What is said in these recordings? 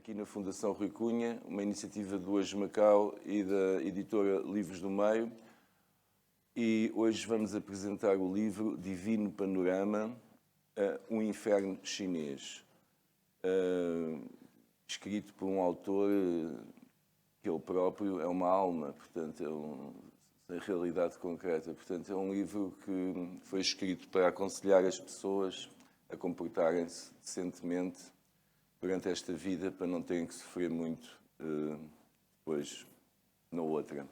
aqui na Fundação Rui Cunha, uma iniciativa do Hoje Macau e da editora Livros do Meio. E hoje vamos apresentar o livro Divino Panorama, Um Inferno Chinês, escrito por um autor que ele próprio é uma alma, portanto, é a realidade concreta. Portanto, é um livro que foi escrito para aconselhar as pessoas a comportarem-se decentemente durante esta vida, para não terem que sofrer muito depois na outra.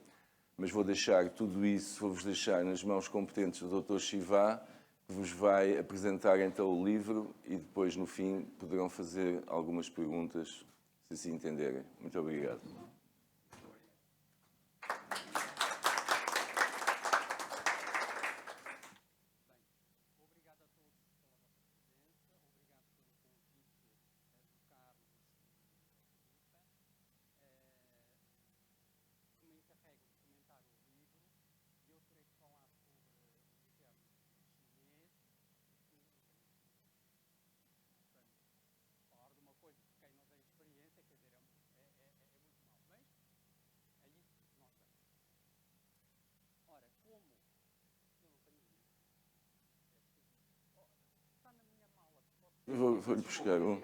Mas vou deixar tudo isso, vou-vos deixar nas mãos competentes do Dr. Shiva, que vos vai apresentar então o livro e depois, no fim, poderão fazer algumas perguntas, se assim entenderem. Muito obrigado. Vou-lhe buscar um.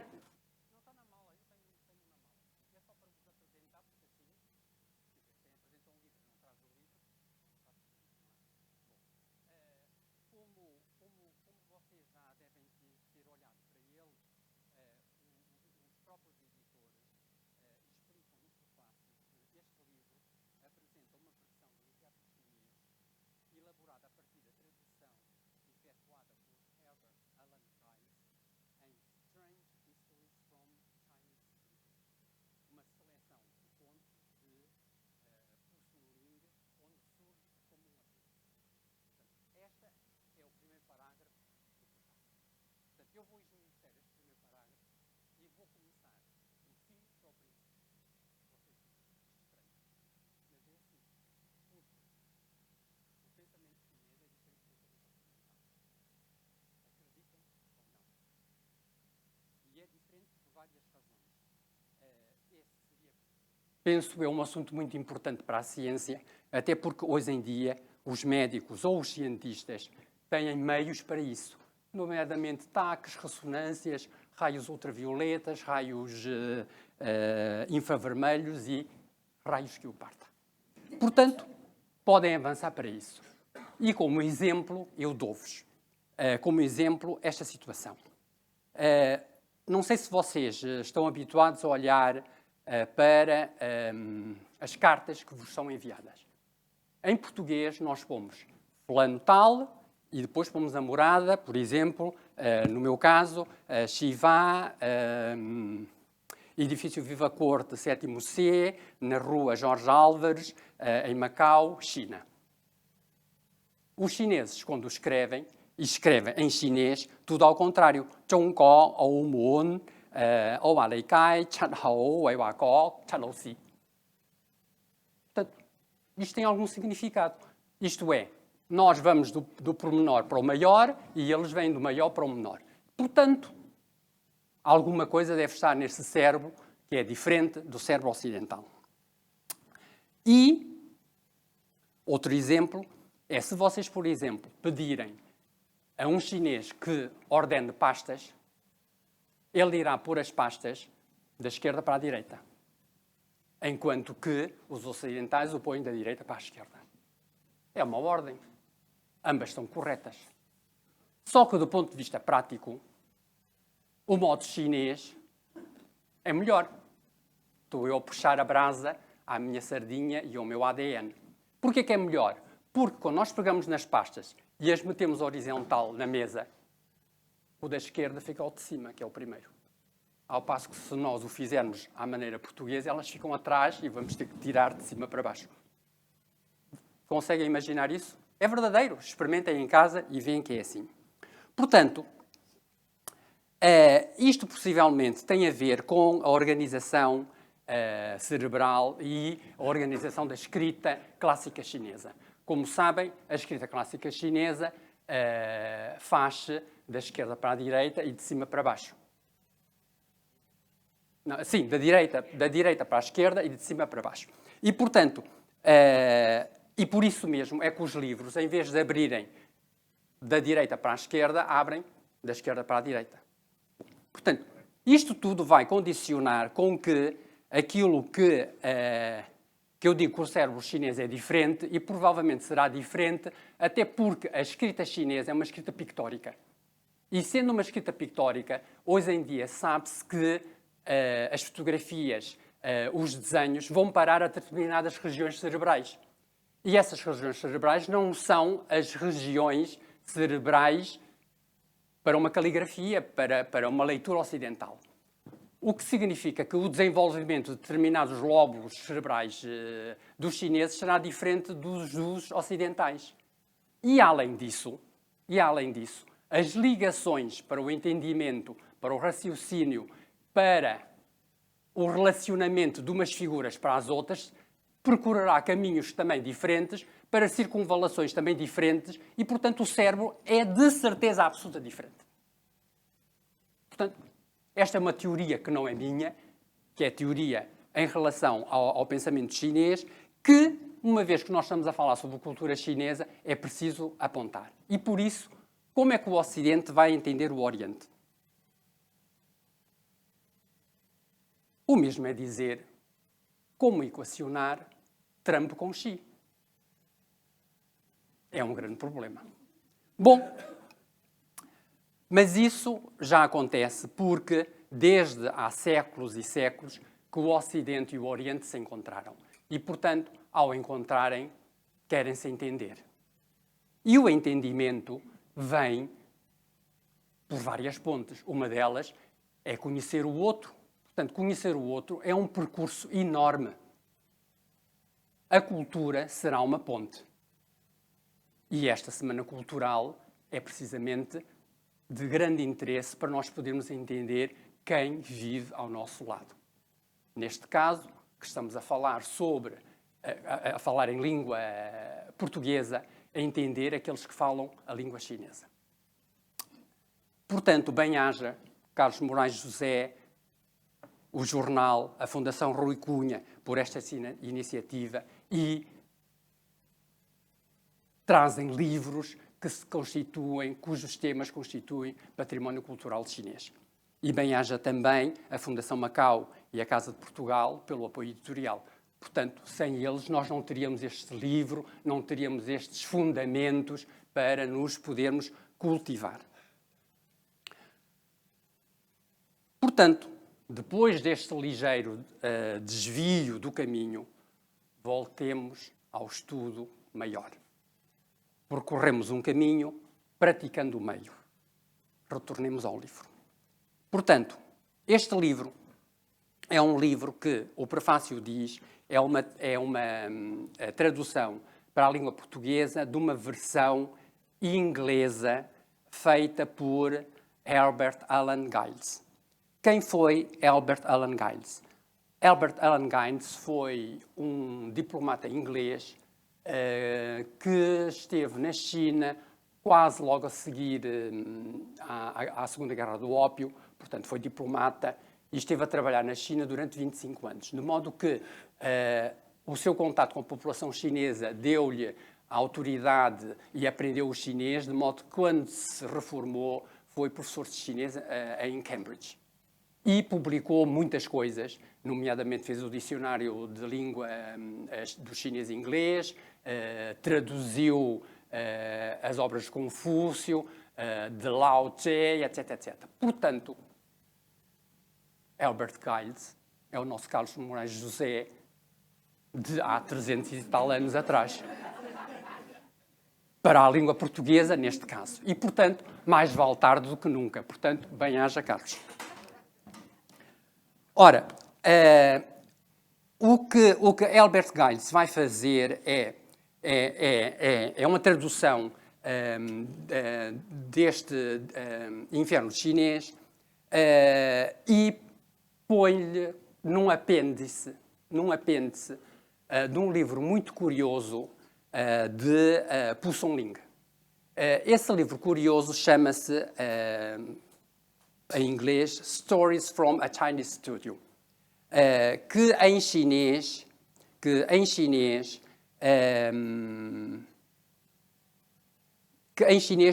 Eu vou esmiuçar este primeiro parágrafo e vou começar do fim para o princípio. Vocês estranham. Mas é assim, porque o pensamento chinês é diferente do pensamento ocidental. Acreditem ou não. E é diferente por várias razões. Esse seria, penso eu, um assunto muito importante para a ciência, até porque hoje em dia os médicos ou os cientistas têm meios para isso, nomeadamente taques, ressonâncias, raios ultravioletas, raios infravermelhos e raios que o parta. Portanto, podem avançar para isso. E como exemplo, eu dou-vos, como exemplo, esta situação. Não sei se vocês estão habituados a olhar para as cartas que vos são enviadas. Em português, nós pomos fulano tal, e depois pomos a morada, por exemplo, no meu caso, Shiva, edifício Viva Corte, 7º C, na rua Jorge Álvares, em Macau, China. Os chineses, quando escrevem em chinês tudo ao contrário. Zhongguo, Oumon, Oualeikai, Chathou, Weiwako, Chalousi. Portanto, isto tem algum significado. Isto é, nós vamos do pormenor para o maior e eles vêm do maior para o menor. Portanto, alguma coisa deve estar nesse cérebro que é diferente do cérebro ocidental. E outro exemplo é se vocês, por exemplo, pedirem a um chinês que ordene pastas, ele irá pôr as pastas da esquerda para a direita, enquanto que os ocidentais o põem da direita para a esquerda. É uma ordem. Ambas estão corretas. Só que, do ponto de vista prático, o modo chinês é melhor. Estou eu a puxar a brasa à minha sardinha e ao meu ADN. Porquê que é melhor? Porque quando nós pegamos nas pastas e as metemos horizontal na mesa, o da esquerda fica ao de cima, que é o primeiro. Ao passo que, se nós o fizermos à maneira portuguesa, elas ficam atrás e vamos ter que tirar de cima para baixo. Conseguem imaginar isso? É verdadeiro. Experimentem em casa e veem que é assim. Portanto, isto possivelmente tem a ver com a organização cerebral e a organização da escrita clássica chinesa. Como sabem, a escrita clássica chinesa faz-se da esquerda para a direita e de cima para baixo. Não, sim, da direita para a esquerda e de cima para baixo. E, portanto, e por isso mesmo é que os livros, em vez de abrirem da direita para a esquerda, abrem da esquerda para a direita. Portanto, isto tudo vai condicionar com que aquilo que eu digo que o cérebro chinês é diferente, e provavelmente será diferente, até porque a escrita chinesa é uma escrita pictórica. E sendo uma escrita pictórica, hoje em dia sabe-se que as fotografias, os desenhos, vão parar a determinadas regiões cerebrais. E essas regiões cerebrais não são as regiões cerebrais para uma caligrafia, para uma leitura ocidental. O que significa que o desenvolvimento de determinados lóbulos cerebrais dos chineses será diferente dos ocidentais. E além disso, as ligações para o entendimento, para o raciocínio, para o relacionamento de umas figuras para as outras, percorrerá caminhos também diferentes, para circunvalações também diferentes, e, portanto, o cérebro é de certeza absoluta diferente. Portanto, esta é uma teoria que não é minha, que é teoria em relação ao pensamento chinês, que, uma vez que nós estamos a falar sobre a cultura chinesa, é preciso apontar. E, por isso, como é que o Ocidente vai entender o Oriente? O mesmo é dizer como equacionar Trump com Xi. É um grande problema. Bom, mas isso já acontece porque desde há séculos e séculos que o Ocidente e o Oriente se encontraram. E, portanto, ao encontrarem, querem-se entender. E o entendimento vem por várias pontes. Uma delas é conhecer o outro. Portanto, conhecer o outro é um percurso enorme. A cultura será uma ponte. E esta Semana Cultural é precisamente de grande interesse para nós podermos entender quem vive ao nosso lado. Neste caso, que estamos a falar sobre, a falar em língua portuguesa, a entender aqueles que falam a língua chinesa. Portanto, bem-aja Carlos Moraes José, o jornal, a Fundação Rui Cunha, por esta iniciativa, e trazem livros que se constituem, cujos temas constituem património cultural chinês. E bem-aja também a Fundação Macau e a Casa de Portugal pelo apoio editorial. Portanto, sem eles nós não teríamos este livro, não teríamos estes fundamentos para nos podermos cultivar. Portanto, depois deste ligeiro desvio do caminho, voltemos ao estudo maior. Percorremos um caminho, praticando o meio. Retornemos ao livro. Portanto, este livro é um livro que, o prefácio diz, é uma tradução para a língua portuguesa de uma versão inglesa feita por Herbert Alan Giles. Quem foi Herbert Alan Giles? Herbert Alan Giles foi um diplomata inglês que esteve na China quase logo a seguir à Segunda Guerra do Ópio, portanto foi diplomata e esteve a trabalhar na China durante 25 anos, de modo que o seu contato com a população chinesa deu-lhe a autoridade e aprendeu o chinês, de modo que quando se reformou foi professor de chinês em Cambridge. E publicou muitas coisas, nomeadamente fez o dicionário de língua do chinês e inglês, traduziu as obras de Confúcio, de Lao Tse, etc, etc. Portanto, Herbert Giles é o nosso Carlos Moraes José de há 300 e tal anos atrás. Para a língua portuguesa, neste caso. E, portanto, mais vale tarde do que nunca. Portanto, bem-aja, Carlos. Ora, o que Herbert Giles vai fazer é uma tradução deste inferno chinês e põe-lhe num apêndice de um livro muito curioso de Pu Songling. Esse livro curioso chama-se, em inglês, Stories from a Chinese Studio. que em chinês,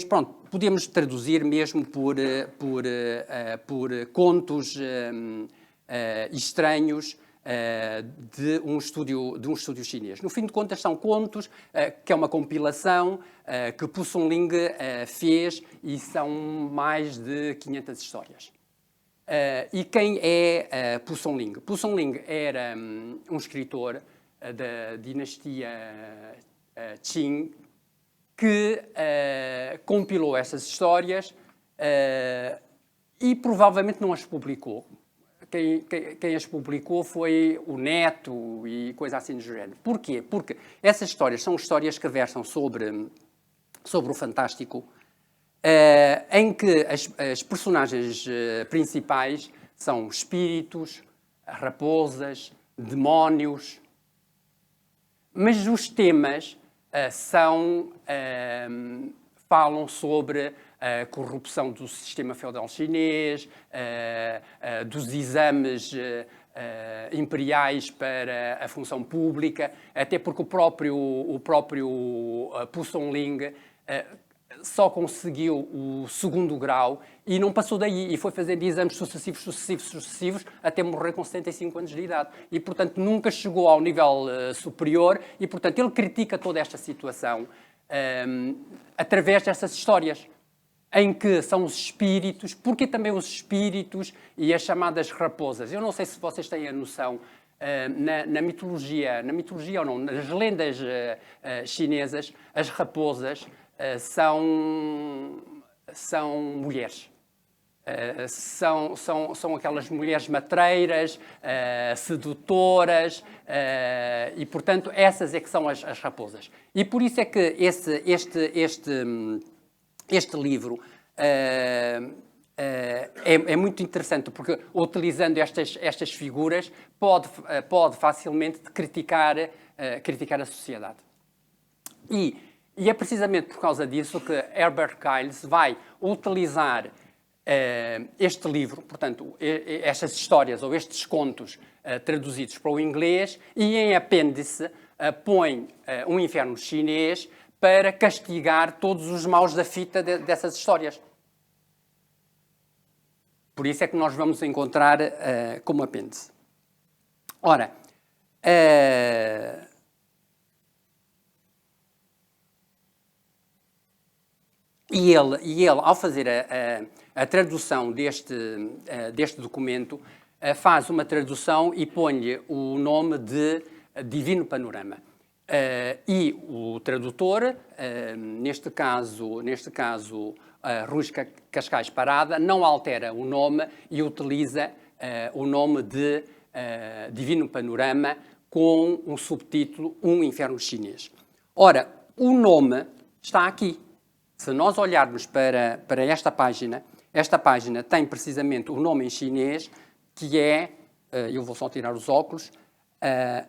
pronto, podemos traduzir mesmo por contos estranhos de um estúdio chinês. No fim de contas, são contos que é uma compilação que Pu Songling fez e são mais de 500 histórias. E quem é Pu Songling? Pu Songling era um escritor da dinastia Qing que compilou essas histórias e provavelmente não as publicou. Quem as publicou foi o neto e coisa assim do género. Porquê? Porque essas histórias são histórias que versam sobre o fantástico, em que as personagens principais são espíritos, raposas, demónios, mas os temas falam sobre a corrupção do sistema feudal chinês, dos exames imperiais para a função pública, até porque o próprio Pu Songling só conseguiu o 2º grau e não passou daí e foi fazendo exames sucessivos até morrer com 75 anos de idade. E, portanto, nunca chegou ao nível superior e, portanto, ele critica toda esta situação através dessas histórias, em que são os espíritos, porque também os espíritos e as chamadas raposas. Eu não sei se vocês têm a noção, na mitologia ou não, nas lendas chinesas, as raposas são mulheres. São aquelas mulheres matreiras, sedutoras, e, portanto, essas é que são as raposas. E por isso é que este livro é muito interessante, porque utilizando estas figuras pode facilmente criticar a sociedade. E é precisamente por causa disso que Herbert Giles vai utilizar este livro, portanto, estas histórias ou estes contos traduzidos para o inglês, e em apêndice põe um inferno chinês para castigar todos os maus da fita dessas histórias. Por isso é que nós vamos encontrar como apêndice. Ora, e ele, ao fazer a tradução deste documento, faz uma tradução e põe-lhe o nome de Divino Panorama. E o tradutor, neste caso Rui Cascais Parada, não altera o nome e utiliza o nome de Divino Panorama com um subtítulo Um Inferno Chinês. Ora, o nome está aqui. Se nós olharmos para esta página tem precisamente o nome em chinês, que é, eu vou só tirar os óculos,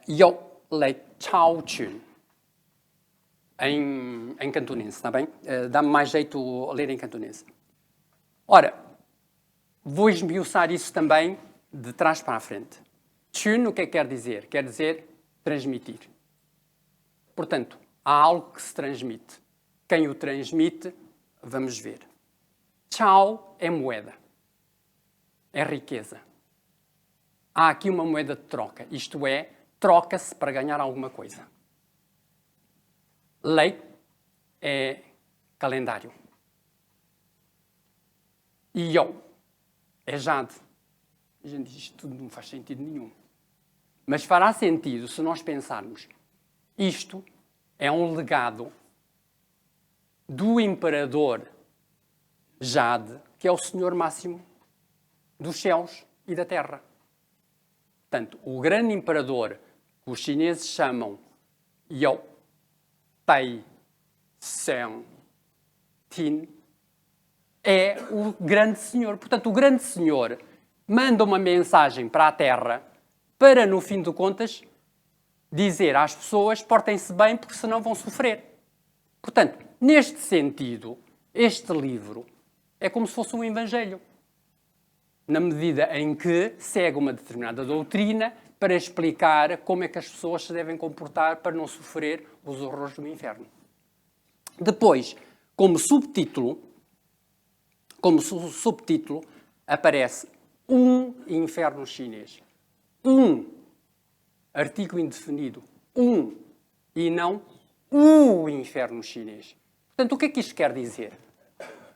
Yo Lei Chao Chun, em cantonense, está bem? Dá-me mais jeito ler em cantonense. Ora, vou esmiuçar isso também de trás para a frente. Chun, o que é que quer dizer? Quer dizer transmitir. Portanto, há algo que se transmite. Quem o transmite, vamos ver. Chao é moeda. É riqueza. Há aqui uma moeda de troca, isto é, troca-se para ganhar alguma coisa. Lei é calendário. E Yo é jade. A gente diz, isto tudo não faz sentido nenhum. Mas fará sentido se nós pensarmos, isto é um legado do imperador Jade, que é o senhor máximo dos céus e da terra. Portanto, o grande imperador que os chineses chamam Yo Tai Seng Tin é o grande senhor. Portanto, o grande senhor manda uma mensagem para a terra para, no fim de contas, dizer às pessoas portem-se bem porque senão vão sofrer. Portanto, neste sentido, este livro é como se fosse um evangelho. na medida em que segue uma determinada doutrina para explicar como é que as pessoas se devem comportar para não sofrer os horrores do inferno. Depois, como subtítulo, aparece um inferno chinês. Um artigo indefinido. Um. E não o inferno chinês. Portanto, o que é que isto quer dizer?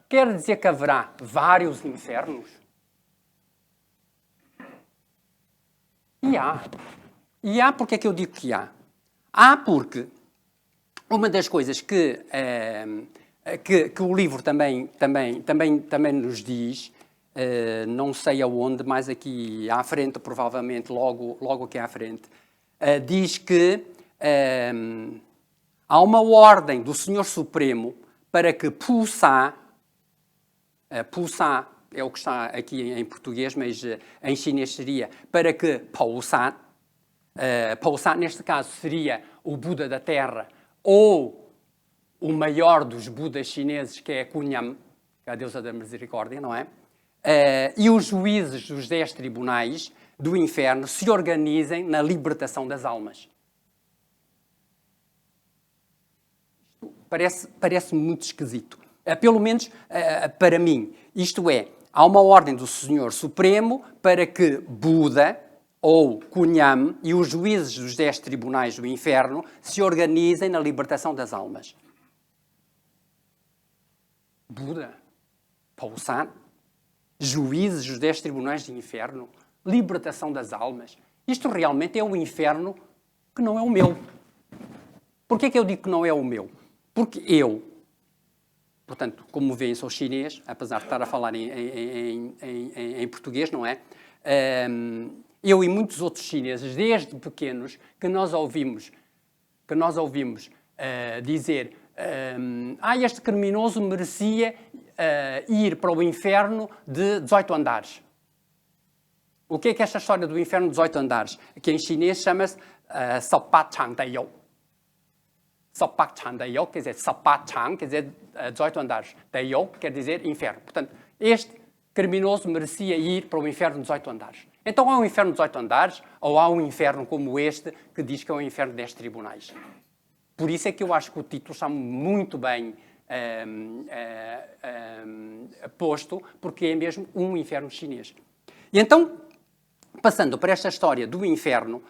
Quer dizer que haverá vários infernos? E há. E há, porque é que eu digo que há? Há porque uma das coisas que o livro também nos diz, não sei aonde, mas aqui à frente, provavelmente, logo aqui à frente, diz que há uma ordem do Senhor Supremo para que Pu-Sa é o que está aqui em português, mas em chinês seria para que Pou-Sa, neste caso, seria o Buda da Terra, ou o maior dos Budas chineses, que é Kunyam, que é a deusa da misericórdia, não é? E os juízes dos 10 tribunais do inferno se organizem na libertação das almas. Parece muito esquisito. Pelo menos para mim. Isto é, há uma ordem do Senhor Supremo para que Buda ou Kunyam e os juízes dos 10 tribunais do inferno se organizem na libertação das almas. Buda, Pou-Sa, juízes dos 10 tribunais do inferno, libertação das almas. Isto realmente é um inferno que não é o meu. Porquê é que eu digo que não é o meu? Porque eu, portanto, como veem, sou chinês, apesar de estar a falar em português, não é? Eu e muitos outros chineses, desde pequenos, que nós ouvimos dizer este criminoso merecia ir para o inferno de 18 andares. O que é esta história do inferno de 18 andares? Que em chinês chama-se Sopa Chang Daiyou. Sopa Chang Daiyou quer dizer Sopa Chang, quer dizer 18 andares. Daiyou quer dizer inferno. Portanto, este criminoso merecia ir para o inferno de 18 andares. Então há um inferno de 18 andares ou há um inferno como este que diz que é um inferno de 10 tribunais? Por isso é que eu acho que o título está muito bem posto, porque é mesmo um inferno chinês. E então, passando para esta história do inferno,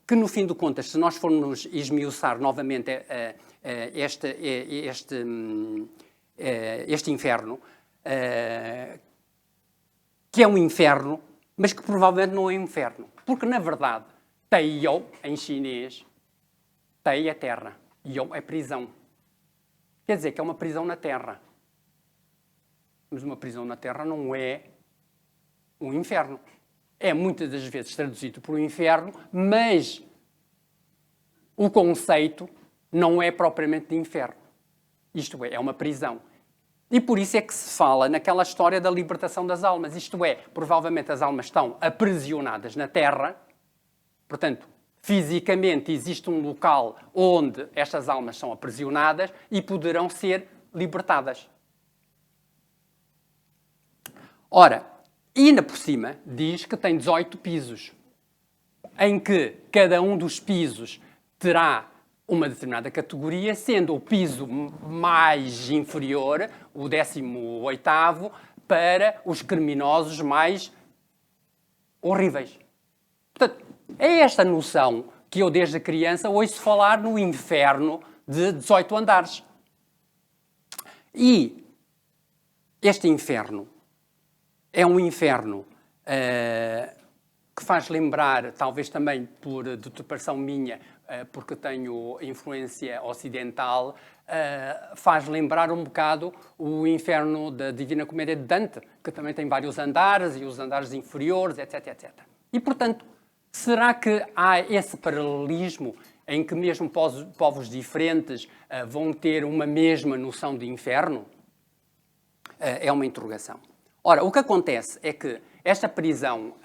que no fim de contas, se nós formos esmiuçar novamente este inferno, que é um inferno, mas que provavelmente não é um inferno. Porque, na verdade, Taiyou, em chinês, Tai é terra, You é prisão. Quer dizer que é uma prisão na terra. Mas uma prisão na terra não é um inferno. É muitas das vezes traduzido por um inferno, mas o conceito não é propriamente de inferno. Isto é uma prisão. E por isso é que se fala naquela história da libertação das almas. Isto é, provavelmente as almas estão aprisionadas na terra, portanto, fisicamente existe um local onde estas almas são aprisionadas e poderão ser libertadas. Ora, e ainda por cima diz que tem 18 pisos, em que cada um dos pisos terá uma determinada categoria, sendo o piso mais inferior, o 18º, para os criminosos mais horríveis. Portanto, é esta noção que eu desde criança ouço falar no inferno de 18 andares. E este inferno é um inferno que faz lembrar, talvez também por deturpação minha, porque tenho influência ocidental, faz lembrar um bocado o inferno da Divina Comédia de Dante, que também tem vários andares, e os andares inferiores, etc, etc. E, portanto, será que há esse paralelismo em que mesmo povos diferentes vão ter uma mesma noção de inferno? É uma interrogação. Ora, o que acontece é que esta prisão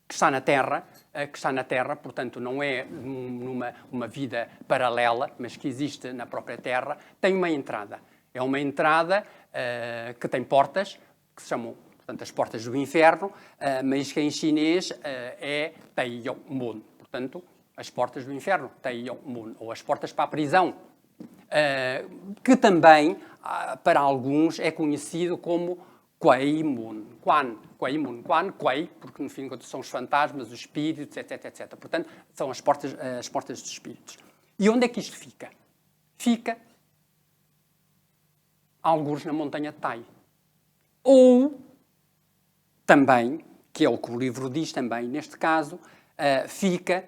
que está na Terra, portanto, não é numa vida paralela, mas que existe na própria Terra, tem uma entrada. É uma entrada que tem portas, que se chamam, portanto, as portas do inferno, mas que em chinês é Taiyong-mun. Portanto, as portas do inferno, Taiyong-mun, ou as portas para a prisão, que também, para alguns, é conhecido como Kuei-mun, Kuei-mun, Kuei, porque no fim são os fantasmas, os espíritos, etc, etc. Portanto, são as portas dos espíritos. E onde é que isto fica? Fica, alguns na montanha de Tai. Ou, também, que é o que o livro diz também, neste caso, fica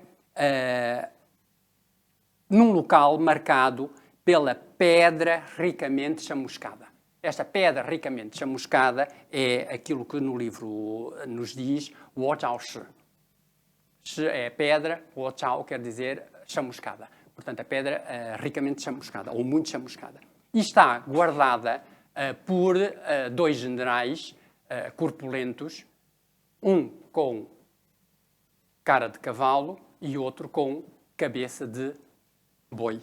num local marcado pela pedra ricamente chamuscada. Esta pedra ricamente chamuscada é aquilo que no livro nos diz Wo Zhao Shi. Shi é pedra, Wo Zhao quer dizer chamuscada. Portanto, a pedra ricamente chamuscada, ou muito chamuscada. E está guardada por dois generais corpulentos, um com cara de cavalo e outro com cabeça de boi.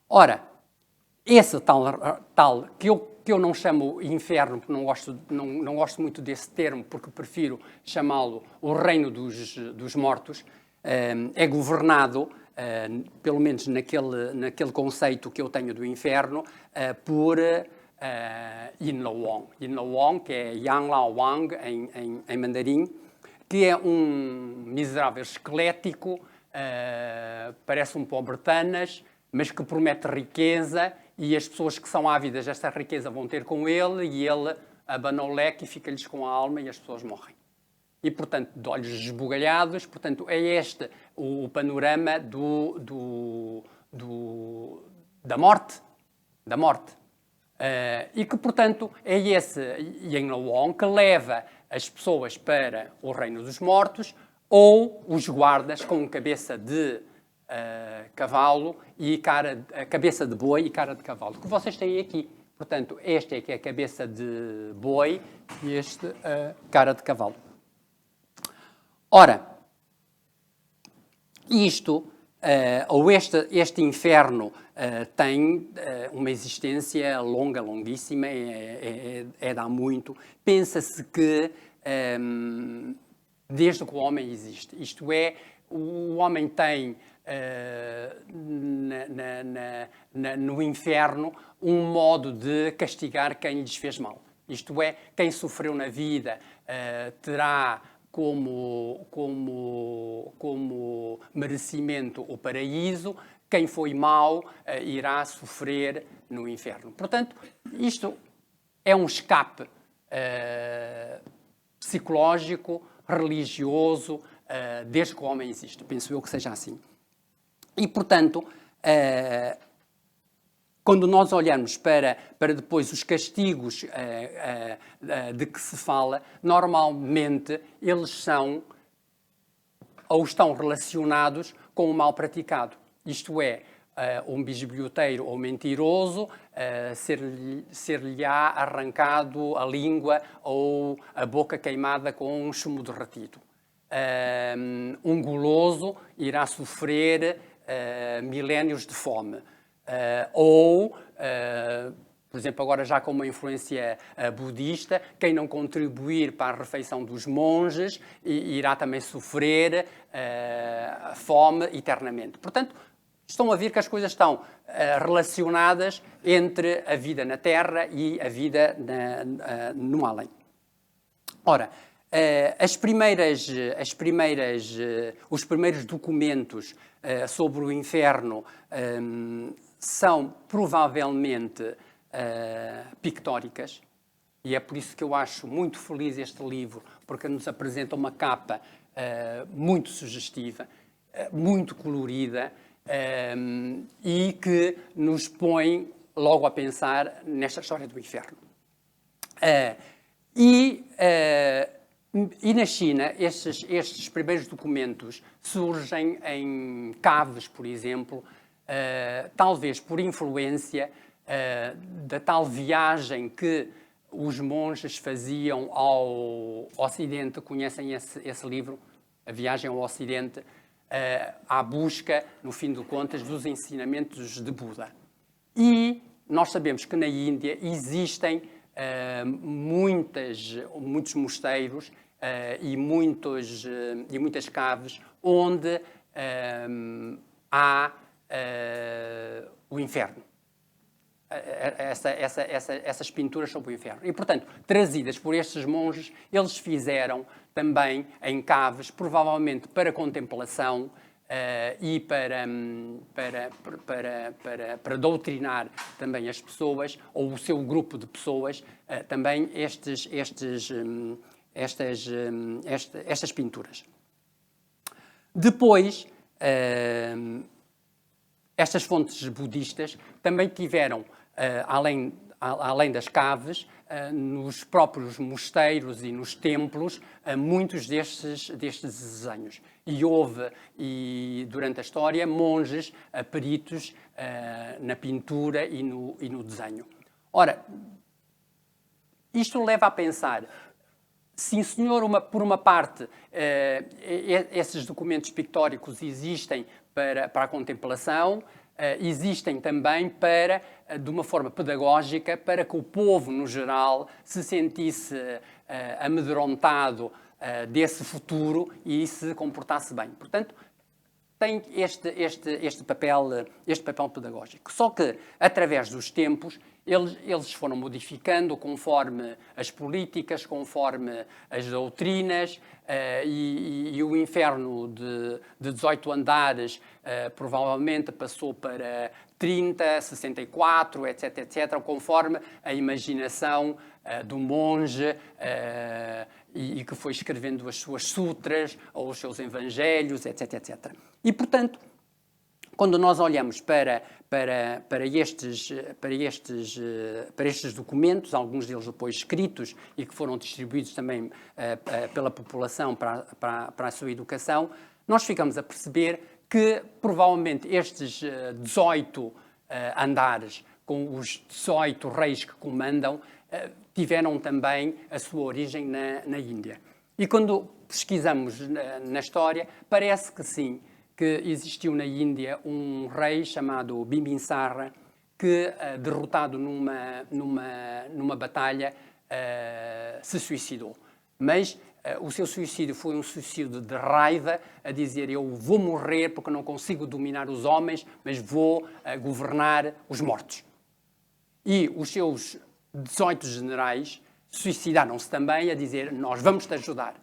Ora, esse tal que eu não chamo inferno, porque não gosto muito desse termo, porque prefiro chamá-lo o reino dos mortos, é governado, pelo menos naquele conceito que eu tenho do inferno, por Yin Lo Wang. Yin Lo Wang, que é Yang Lao Wang em mandarim, que é um miserável esquelético, parece um pobretanas, mas que promete riqueza, e as pessoas que são ávidas desta riqueza vão ter com ele, e ele abana o leque e fica-lhes com a alma e as pessoas morrem. E, portanto, de olhos esbugalhados, portanto, é este o panorama da morte. Da morte. E que, portanto, é esse Yin Lo Wang que leva as pessoas para o reino dos mortos, ou os guardas com cabeça de cavalo e cabeça de boi e cara de cavalo, que vocês têm aqui. Portanto, este é que é a cabeça de boi e este cara de cavalo. Ora, isto, ou este inferno tem uma existência longa, longuíssima, é de há muito. Pensa-se que desde que o homem existe, isto é, o homem tem no inferno um modo de castigar quem lhes fez mal. Isto é, quem sofreu na vida terá como merecimento o paraíso, quem foi mau irá sofrer no inferno. Portanto, isto é um escape psicológico, religioso, desde que o homem existe. Penso eu que seja assim. E, portanto, quando nós olhamos para depois os castigos de que se fala, normalmente eles são ou estão relacionados com o mal praticado. Isto é, um bisbilhoteiro ou mentiroso ser-lhe-á arrancado a língua ou a boca queimada com um chumbo derretido. Um guloso irá sofrer milénios de fome. Por exemplo, agora já com uma influência budista, quem não contribuir para a refeição dos monges irá também sofrer fome eternamente. Portanto, estão a ver que as coisas estão relacionadas entre a vida na Terra e a vida no além. Ora, os primeiros documentos sobre o inferno são provavelmente pictóricas, e é por isso que eu acho muito feliz este livro, porque nos apresenta uma capa muito sugestiva, muito colorida, e que nos põe logo a pensar nesta história do inferno. E na China, estes primeiros documentos surgem em caves, por exemplo, talvez por influência da tal viagem que os monges faziam ao Ocidente. Conhecem esse livro, A Viagem ao Ocidente, à busca, no fim de contas, dos ensinamentos de Buda. E nós sabemos que na Índia existem muitos mosteiros e muitas caves onde há o inferno. Essas pinturas sobre o inferno. E, portanto, trazidas por estes monges, eles fizeram também em caves, provavelmente para contemplação e para doutrinar também as pessoas, ou o seu grupo de pessoas, também estas pinturas. Depois, estas fontes budistas também tiveram, além das caves, nos próprios mosteiros e nos templos, muitos destes desenhos. E houve, durante a história, monges peritos na pintura e no desenho. Ora, isto leva a pensar, sim senhor, por uma parte, esses documentos pictóricos existem para a contemplação, existem também de uma forma pedagógica, para que o povo, no geral, se sentisse amedrontado desse futuro e se comportasse bem. Portanto, tem este papel pedagógico. Só que, através dos tempos, eles foram modificando conforme as políticas, conforme as doutrinas, e o inferno de 18 andares provavelmente passou para 30, 64, etc., etc., conforme a imaginação do monge e que foi escrevendo as suas sutras ou os seus evangelhos, etc., etc. E, portanto, quando nós olhamos para estes documentos, alguns deles depois escritos e que foram distribuídos também pela população para a sua educação, nós ficamos a perceber que provavelmente estes 18 andares, com os 18 reis que comandam, tiveram também a sua origem na Índia. E quando pesquisamos na história, parece que sim, que existiu na Índia um rei chamado Bimbisara que, derrotado numa batalha, se suicidou. Mas o seu suicídio foi um suicídio de raiva, a dizer: eu vou morrer porque não consigo dominar os homens, mas vou governar os mortos. E os seus 18 generais suicidaram-se também, a dizer: nós vamos te ajudar.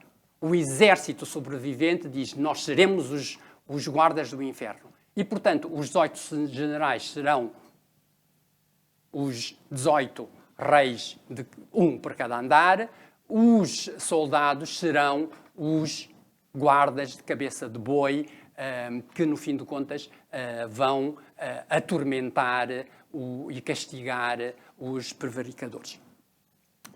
O exército sobrevivente diz: nós seremos os guardas do inferno. E, portanto, os 18 generais serão os 18 reis, um por cada andar. Os soldados serão os guardas de cabeça de boi, que, no fim de contas, vão atormentar e castigar os prevaricadores.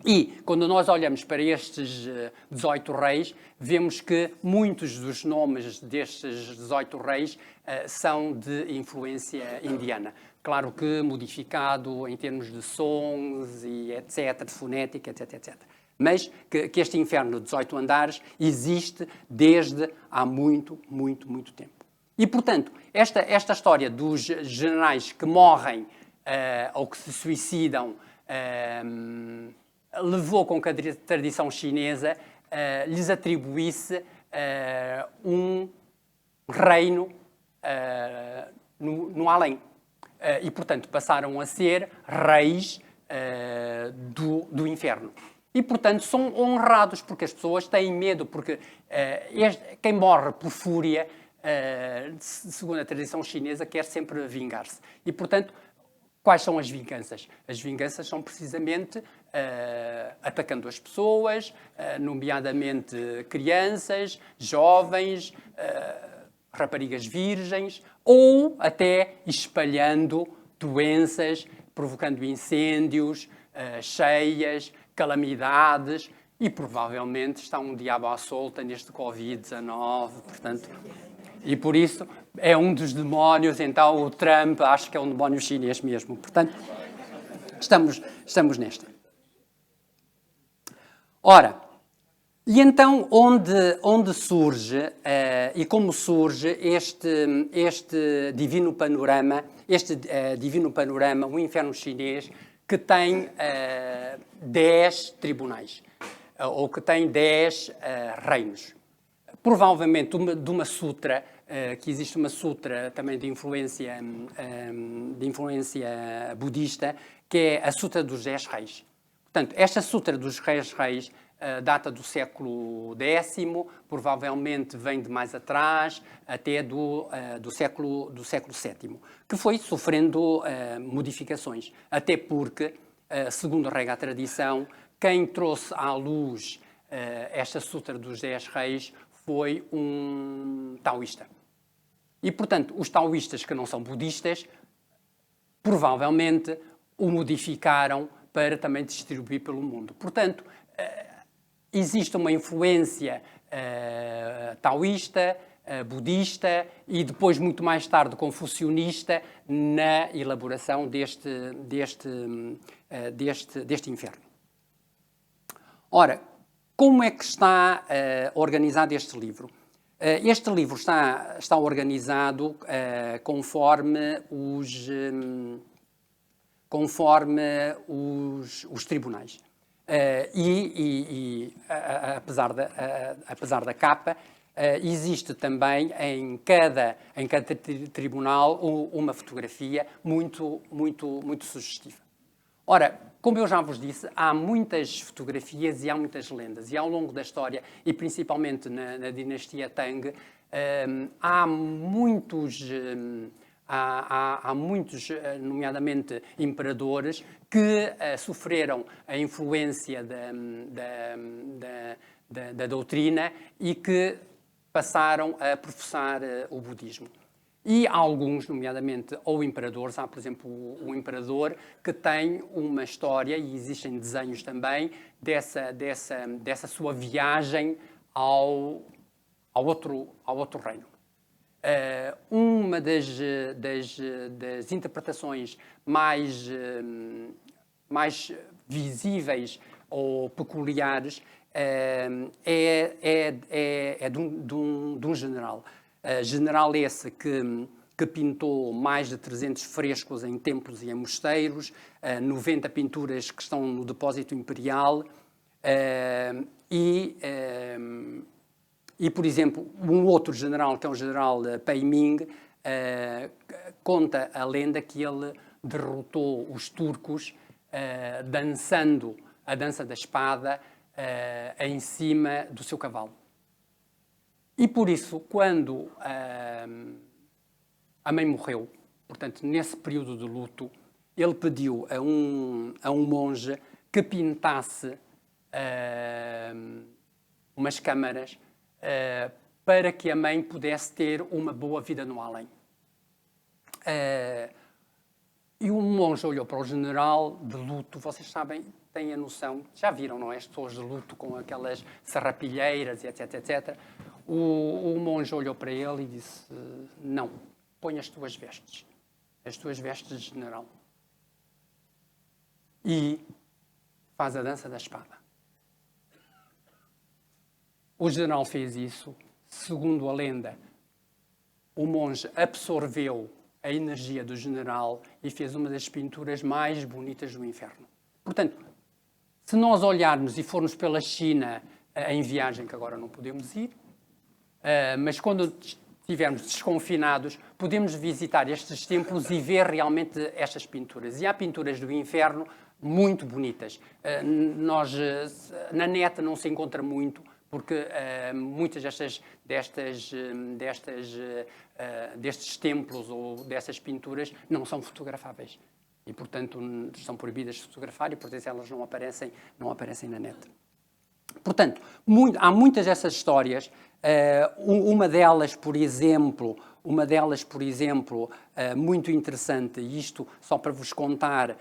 E, quando nós olhamos para estes 18 reis, vemos que muitos dos nomes destes 18 reis são de influência indiana. Claro que modificado em termos de sons e etc., de fonética, etc., etc. Mas que este inferno de 18 andares existe desde há muito, muito, muito tempo. E, portanto, esta história dos generais que morrem ou que se suicidam levou com que a tradição chinesa lhes atribuísse um reino no além. E, portanto, passaram a ser reis do inferno. E, portanto, são honrados, porque as pessoas têm medo, porque quem morre por fúria, segundo a tradição chinesa, quer sempre vingar-se. E, portanto, quais são as vinganças? As vinganças são precisamente atacando as pessoas, nomeadamente crianças, jovens, raparigas virgens, ou até espalhando doenças, provocando incêndios, cheias, calamidades, e provavelmente está um diabo à solta neste Covid-19, portanto, e por isso é um dos demónios. Então o Trump acho que é um demónio chinês mesmo, portanto estamos nesta. Ora, E então, onde surge e como surge este divino panorama, o inferno chinês, que tem 10 tribunais, ou que tem 10 reinos. Provavelmente de uma sutra, que existe uma sutra também de influência budista, que é a Sutra dos 10 Reis. Portanto, esta Sutra dos 10 Reis data do século X, provavelmente vem de mais atrás, até do século VII, que foi sofrendo modificações. Até porque, segundo rega a tradição, quem trouxe à luz esta Sutra dos 10 Reis foi um taoísta. E, portanto, os taoístas que não são budistas, provavelmente o modificaram para também distribuir pelo mundo. Portanto, existe uma influência taoísta, budista e depois, muito mais tarde, confucionista na elaboração deste inferno. Ora, como é que está organizado este livro? Este livro está organizado conforme os tribunais. Apesar da capa, existe também em cada tribunal uma fotografia muito sugestiva. Ora, como eu já vos disse, há muitas fotografias e há muitas lendas. E ao longo da história, e principalmente na dinastia Tang, há muitos, nomeadamente imperadores, que sofreram a influência da doutrina e que passaram a professar o budismo. E há alguns, nomeadamente, ou imperadores, há, por exemplo, um imperador que tem uma história, e existem desenhos também, dessa sua viagem ao outro reino. Uma das interpretações mais visíveis ou peculiares é de um general. General esse que pintou mais de 300 frescos em templos e em mosteiros, 90 pinturas que estão no depósito imperial e, por exemplo, um outro general, que é o general Pei Ming, conta a lenda que ele derrotou os turcos dançando a dança da espada em cima do seu cavalo. E por isso, quando a mãe morreu, portanto, nesse período de luto, ele pediu a um monge que pintasse umas câmaras para que a mãe pudesse ter uma boa vida no além. E o monge olhou para o general de luto, vocês sabem, têm a noção, já viram, não é? As pessoas de luto com aquelas serrapilheiras, etc, etc. O monge olhou para ele e disse, não, põe as tuas vestes de general. E faz a dança da espada. O general fez isso, segundo a lenda, o monge absorveu a energia do general e fez uma das pinturas mais bonitas do inferno. Portanto, se nós olharmos e formos pela China em viagem, que agora não podemos ir, mas quando estivermos desconfinados, podemos visitar estes templos e ver realmente estas pinturas. E há pinturas do inferno muito bonitas. Na net não se encontra muito, porque muitas destes templos ou dessas pinturas não são fotografáveis. E, portanto, são proibidas de fotografar e, portanto, elas não aparecem na net. Portanto, há muitas dessas histórias. Uma delas, por exemplo, muito interessante, e isto só para vos contar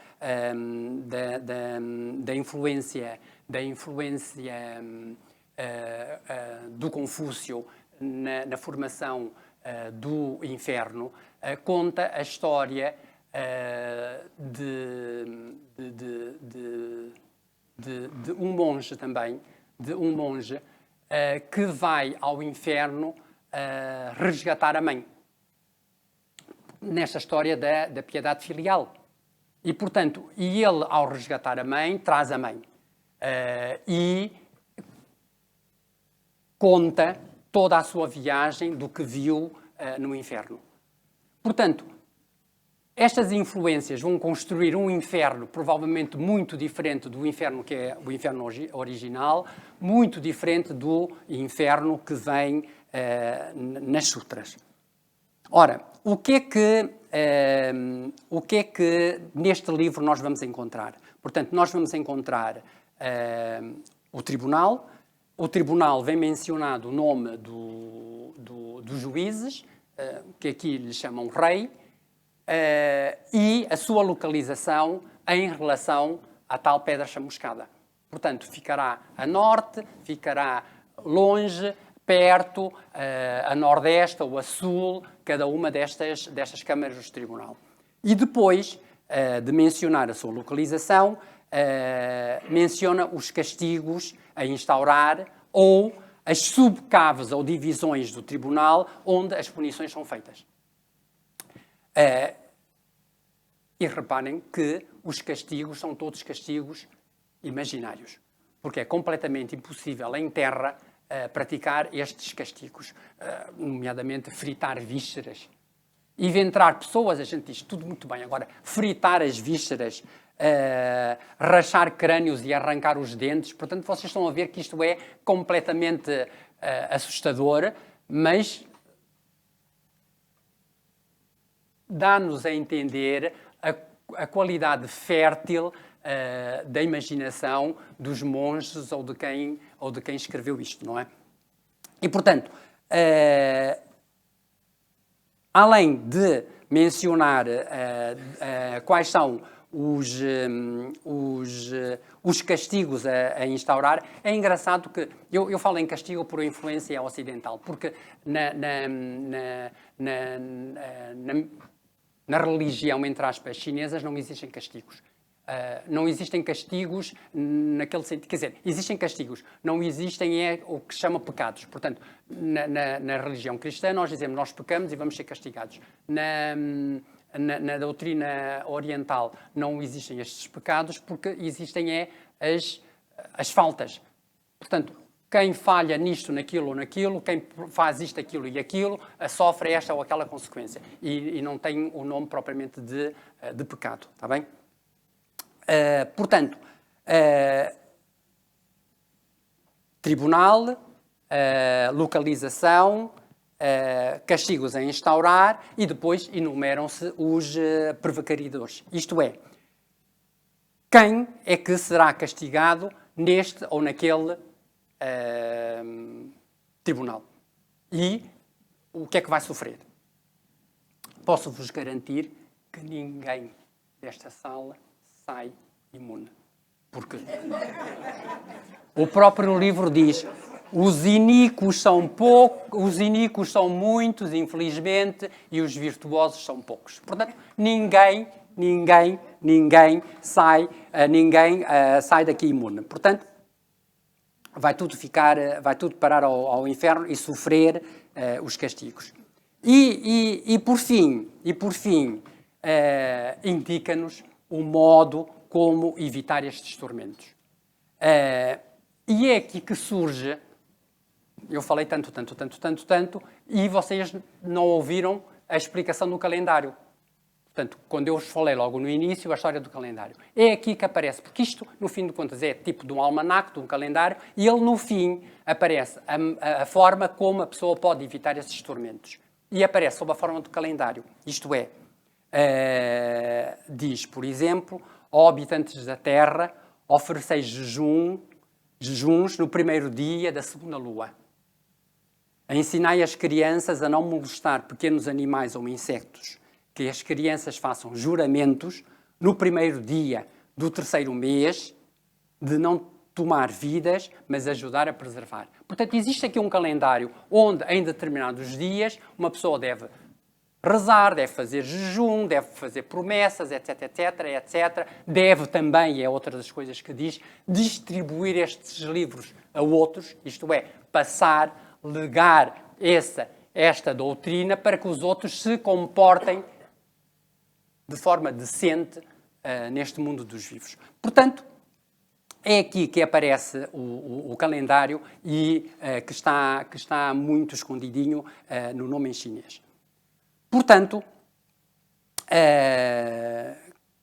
da influência do Confúcio na formação do inferno, conta a história de um monge também, que vai ao inferno resgatar a mãe. Nesta história da piedade filial. E, portanto, ele, ao resgatar a mãe, traz a mãe. E conta toda a sua viagem do que viu no inferno. Portanto, estas influências vão construir um inferno provavelmente muito diferente do inferno que é o inferno original, muito diferente do inferno que vem nas sutras. Ora, o que é que neste livro nós vamos encontrar? Portanto, nós vamos encontrar o tribunal. O tribunal vem mencionado o nome dos juízes, que aqui lhe chamam rei, e a sua localização em relação à tal pedra chamuscada. Portanto, ficará a norte, ficará longe, perto, a nordeste ou a sul, cada uma destas câmaras do tribunal. E depois de mencionar a sua localização, menciona os castigos a instaurar ou as subcaves ou divisões do tribunal onde as punições são feitas. E reparem que os castigos são todos castigos imaginários, porque é completamente impossível em terra praticar estes castigos, nomeadamente fritar vísceras. Eventrar pessoas, a gente diz tudo muito bem. Agora, fritar as vísceras, rachar crânios e arrancar os dentes. Portanto, vocês estão a ver que isto é completamente assustador, mas dá-nos a entender a qualidade fértil da imaginação dos monges ou de quem escreveu isto, não é? E, portanto, além de mencionar quais são os castigos a instaurar, é engraçado que eu falo em castigo por influência ocidental, porque na religião, entre aspas, chinesas, não existem castigos. Não existem castigos naquele sentido. Quer dizer, existem castigos, não existem o que se chama pecados. Portanto, na religião cristã, nós dizemos nós pecamos e vamos ser castigados. Na doutrina oriental, não existem estes pecados porque existem as faltas. Portanto, quem falha nisto, naquilo ou naquilo, quem faz isto, aquilo e aquilo, sofre esta ou aquela consequência. E não tem o nome propriamente de pecado. Está bem? Portanto, tribunal, localização, castigos a instaurar e depois enumeram-se os prevaricadores. Isto é, quem é que será castigado neste ou naquele tribunal? E o que é que vai sofrer? Posso-vos garantir que ninguém desta sala sai imune. Porque o próprio livro diz: os iníquos são muitos, infelizmente, e os virtuosos são poucos. Portanto, ninguém sai daqui imune. Portanto, vai tudo parar ao inferno e sofrer os castigos. E por fim, indica-nos o modo como evitar estes tormentos. E é aqui que surge, eu falei tanto, e vocês não ouviram a explicação do calendário. Portanto, quando eu vos falei logo no início, a história do calendário. É aqui que aparece, porque isto, no fim de contas, é tipo de um almanaque, de um calendário, e ele, no fim, aparece a forma como a pessoa pode evitar esses tormentos. E aparece sob a forma do calendário. Isto é, diz, por exemplo, ó habitantes da terra, ofereceis jejuns no primeiro dia da segunda lua. Ensinai as crianças a não molestar pequenos animais ou insectos, que as crianças façam juramentos no primeiro dia do terceiro mês, de não tomar vidas, mas ajudar a preservar. Portanto, existe aqui um calendário onde, em determinados dias, uma pessoa deve rezar, deve fazer jejum, deve fazer promessas, etc, etc, etc. Deve também, é outra das coisas que diz, distribuir estes livros a outros, isto é, passar, legar esta doutrina para que os outros se comportem de forma decente neste mundo dos vivos. Portanto, é aqui que aparece o calendário e que está muito escondidinho no nome em chinês. Portanto,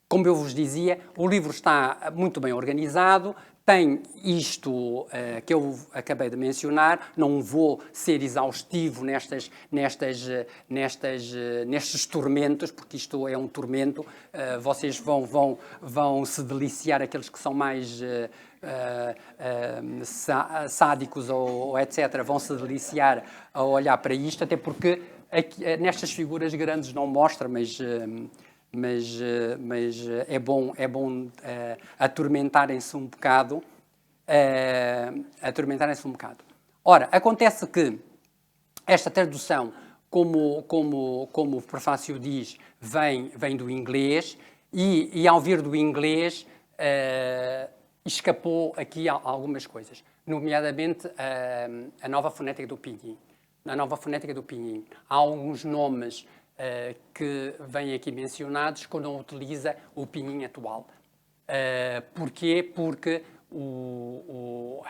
como eu vos dizia, o livro está muito bem organizado, tem isto que eu acabei de mencionar, não vou ser exaustivo nestes tormentos, porque isto é um tormento, vocês vão se deliciar, aqueles que são mais sádicos ou etc., vão se deliciar a olhar para isto, até porque aqui, nestas figuras grandes não mostra, mas é bom atormentarem-se um bocado. Ora, acontece que esta tradução, como o prefácio diz, vem do inglês e ao vir do inglês escapou aqui algumas coisas, nomeadamente a nova fonética do pinyin. Na nova fonética do pinyin há alguns nomes que vêm aqui mencionados quando não utiliza o pinyin atual. Porquê? Porque o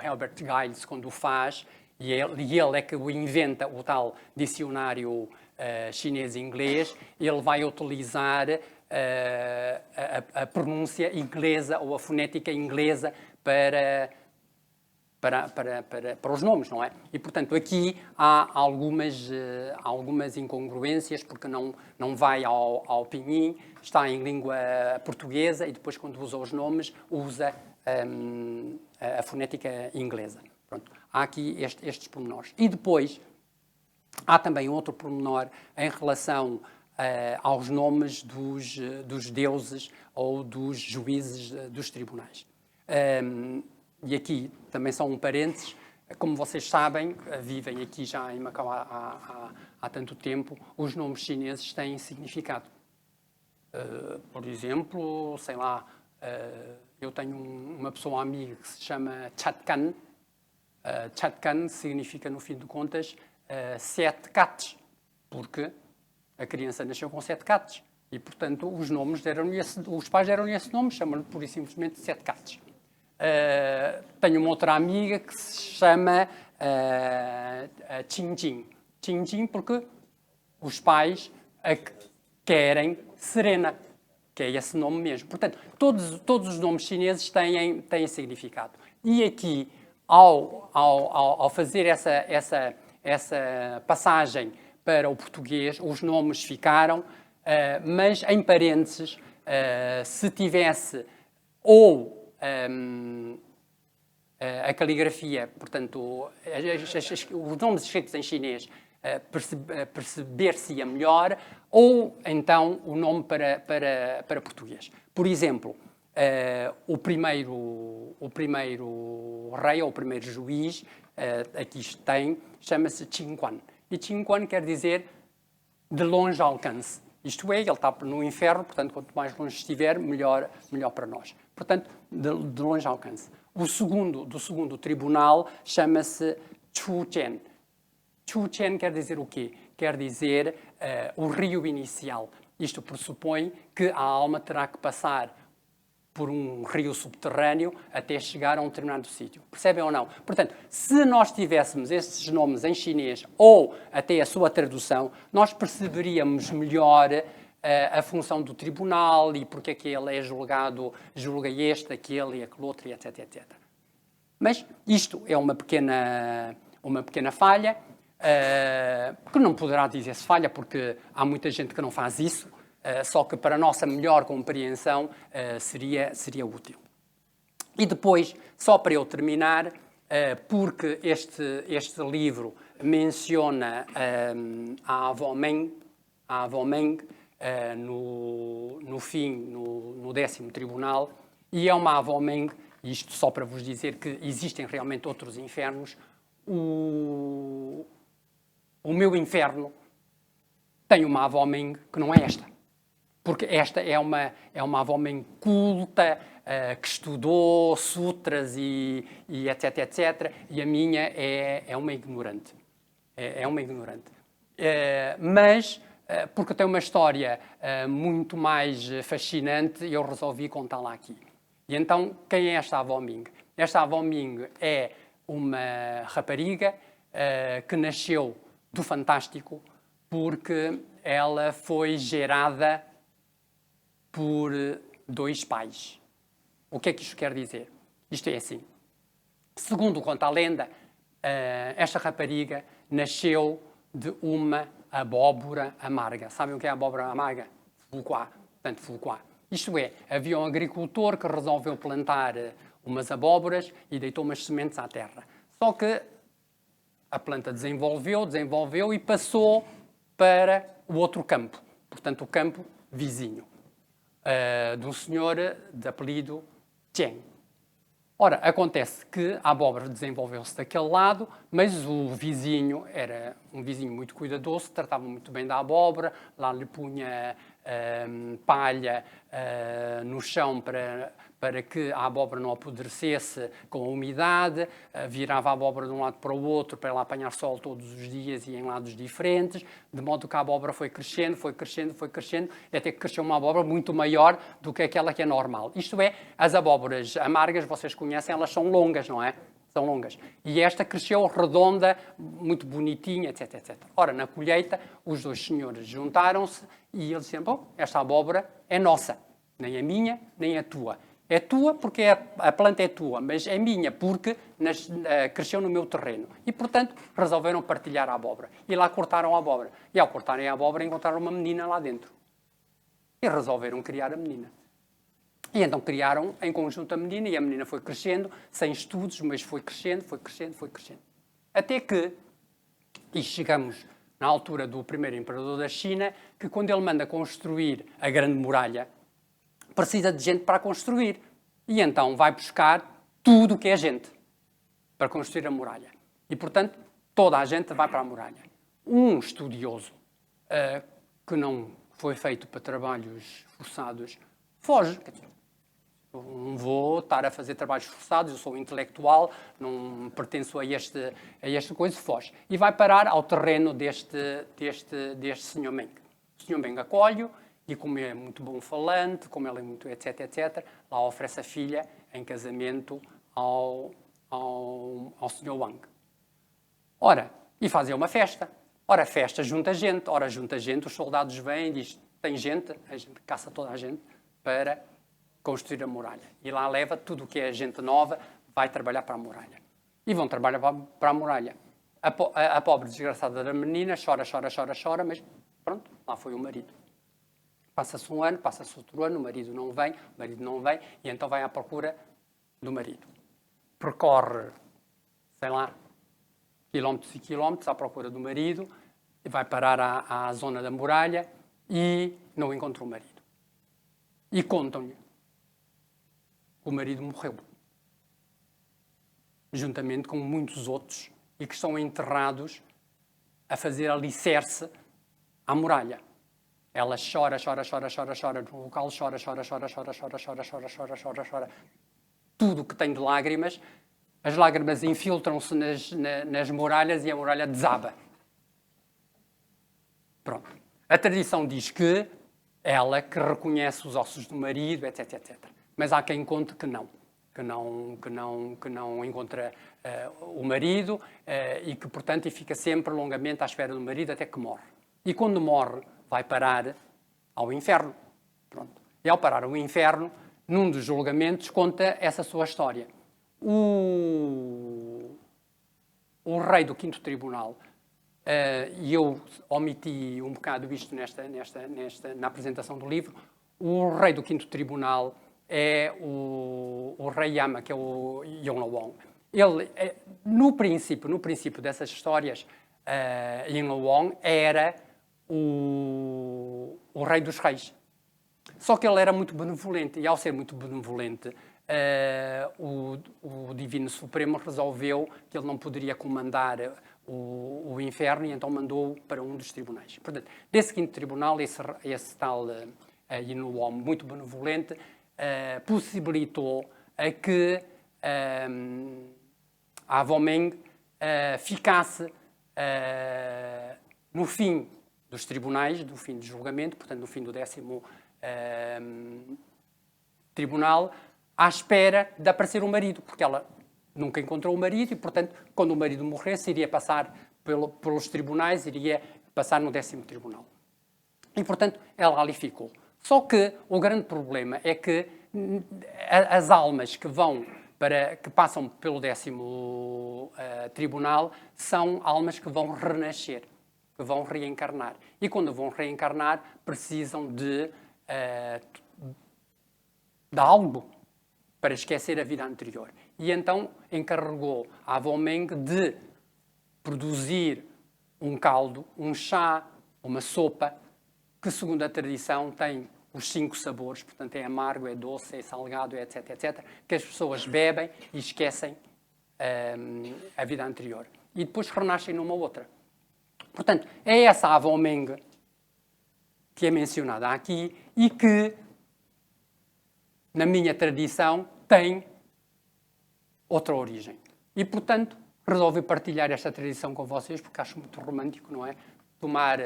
Herbert Giles, quando o faz, e ele é que o inventa, o tal dicionário chinês-inglês, ele vai utilizar a pronúncia inglesa ou a fonética inglesa para os nomes, não é? E, portanto, aqui há algumas incongruências, porque não vai ao pinyin, está em língua portuguesa e depois, quando usa os nomes, usa a fonética inglesa. Pronto, há aqui estes pormenores. E depois, há também outro pormenor em relação aos nomes dos deuses ou dos juízes dos tribunais. E aqui também só um parênteses, como vocês sabem, vivem aqui já em Macau há tanto tempo, os nomes chineses têm significado. Por exemplo, sei lá, eu tenho uma pessoa amiga que se chama Chatkan. Chatkan significa, no fim de contas, 7 cates, porque a criança nasceu com 7 cates. E, portanto, os pais deram-lhe esse nome, chamam-lhe pura e simplesmente 7 cates. Tenho uma outra amiga que se chama Qingjin. Qingjin porque os pais a querem Serena, que é esse nome mesmo. Portanto, todos os nomes chineses têm significado. E aqui, ao fazer essa passagem para o português, os nomes ficaram, mas em parênteses, se tivesse ou a caligrafia, portanto, os nomes escritos em chinês, perceber-se-ia melhor, ou então o nome para português. Por exemplo, o primeiro rei, ou o primeiro juiz, aqui chama-se Qin Quan. E Qin Quan quer dizer de longe alcance. Isto é, ele está no inferno, portanto, quanto mais longe estiver, melhor para nós. Portanto, de longe alcance. Do segundo tribunal chama-se Chu Chen. Chu Chen quer dizer o quê? Quer dizer o rio inicial. Isto pressupõe que a alma terá que passar por um rio subterrâneo até chegar a um determinado sítio. Percebem ou não? Portanto, se nós tivéssemos estes nomes em chinês ou até a sua tradução, nós perceberíamos melhor a função do tribunal e porque é que ele é julga este, aquele e aquele outro, etc, etc. Mas isto é uma pequena falha, que não poderá dizer-se falha, porque há muita gente que não faz isso, só que para a nossa melhor compreensão seria útil. E depois, só para eu terminar, porque este livro menciona a avó Meng no fim, no 10º tribunal, e é uma avó Meng, isto só para vos dizer que existem realmente outros infernos. O meu inferno tem uma avó Ming que não é esta. Porque esta é uma avó Ming culta, que estudou sutras e etc, etc. E a minha é uma ignorante. É uma ignorante. Mas, porque tem uma história muito mais fascinante, eu resolvi contá-la aqui. E então, quem é esta avó Ming? Esta avó Ming é uma rapariga que nasceu do Fantástico porque ela foi gerada por 2 pais. O que é que isto quer dizer? Isto é assim. Segundo conta a lenda, esta rapariga nasceu de uma abóbora amarga. Sabem o que é a abóbora amarga? Fulquá. Portanto, fulquá. Isto é, havia um agricultor que resolveu plantar umas abóboras e deitou umas sementes à terra. Só que a planta desenvolveu e passou para o outro campo. Portanto, o campo vizinho. De um senhor de apelido Cheng. Ora, acontece que a abóbora desenvolveu-se daquele lado, mas o vizinho era um vizinho muito cuidadoso, tratava muito bem da abóbora, lá lhe punha palha no chão para que a abóbora não apodrecesse com a umidade, virava a abóbora de um lado para o outro para ela apanhar sol todos os dias e em lados diferentes, de modo que a abóbora foi crescendo, e até que cresceu uma abóbora muito maior do que aquela que é normal. Isto é, as abóboras amargas, vocês conhecem, elas são longas, não é? São longas. E esta cresceu redonda, muito bonitinha, etc, etc. Ora, na colheita, os 2 senhores juntaram-se e eles disseram, bom, esta abóbora é nossa, nem a minha, nem a tua. É tua porque a planta é tua, mas é minha porque cresceu no meu terreno. E, portanto, resolveram partilhar a abóbora. E lá cortaram a abóbora. E ao cortarem a abóbora, encontraram uma menina lá dentro. E resolveram criar a menina. E então criaram em conjunto a menina, e a menina foi crescendo, sem estudos, mas foi crescendo. Até que, e chegamos na altura do primeiro imperador da China, que quando ele manda construir a Grande Muralha, precisa de gente para construir. E então vai buscar tudo o que é gente para construir a muralha. E, portanto, toda a gente vai para a muralha. Um estudioso que não foi feito para trabalhos forçados foge. Eu não vou estar a fazer trabalhos forçados, eu sou intelectual, não pertenço a esta coisa, foge. E vai parar ao terreno deste Sr. Meng. O Sr. Meng acolhe-o, e como é muito bom falante, como ele é muito etc, etc, lá oferece a filha em casamento ao Sr. Wang. Ora, e fazem uma festa. Ora, festa junta gente. Ora, junta gente, os soldados vêm e dizem, tem gente, a gente caça toda a gente para construir a muralha. E lá leva tudo o que é gente nova, vai trabalhar para a muralha. E vão trabalhar para a muralha. A pobre desgraçada da menina chora, mas pronto, lá foi o marido. Passa-se um ano, passa-se outro ano, o marido não vem, e então vai à procura do marido. Percorre, sei lá, quilómetros e quilómetros à procura do marido, e vai parar à zona da muralha e não encontra o marido. E contam-lhe que o marido morreu, juntamente com muitos outros, e que estão enterrados a fazer alicerce à muralha. Ela chora no local, chora. Tudo o que tem de lágrimas, as lágrimas infiltram-se nas muralhas e a muralha desaba. Pronto. A tradição diz que ela que reconhece os ossos do marido, etc, etc. Mas há quem conte que não. Que não encontra o marido e que, portanto, fica sempre longamente à espera do marido até que morre. E quando morre, vai parar ao inferno. Pronto. E ao parar ao inferno, num dos julgamentos, conta essa sua história. O rei do quinto tribunal, e eu omiti um bocado isto na apresentação do livro, o rei do quinto tribunal é o rei Yama, que é o Yonglawong. Ele, no princípio dessas histórias, Yonglawong era o rei dos reis. Só que ele era muito benevolente, e ao ser muito benevolente, o Divino Supremo resolveu que ele não poderia comandar o inferno e então mandou-o para um dos tribunais. Portanto, desse quinto tribunal, esse tal Yin-Wom, muito benevolente, possibilitou que a Avomeng ficasse no fim dos tribunais, do fim do julgamento, portanto, no fim do 10º tribunal, à espera de aparecer o marido, porque ela nunca encontrou o marido e, portanto, quando o marido morresse, iria passar pelos tribunais, iria passar no 10º tribunal. E, portanto, ela ali ficou. Só que o grande problema é que as almas que passam pelo 10º tribunal são almas que vão renascer, que vão reencarnar. E quando vão reencarnar, precisam de algo para esquecer a vida anterior. E então encarregou a Avomeng de produzir um caldo, um chá, uma sopa, que segundo a tradição tem os 5 sabores, portanto é amargo, é doce, é salgado, etc, etc, que as pessoas bebem e esquecem a vida anterior. E depois renascem numa outra. Portanto, é essa a Avomeng que é mencionada aqui e que, na minha tradição, tem outra origem. E, portanto, resolvi partilhar esta tradição com vocês, porque acho muito romântico, não é? Tomar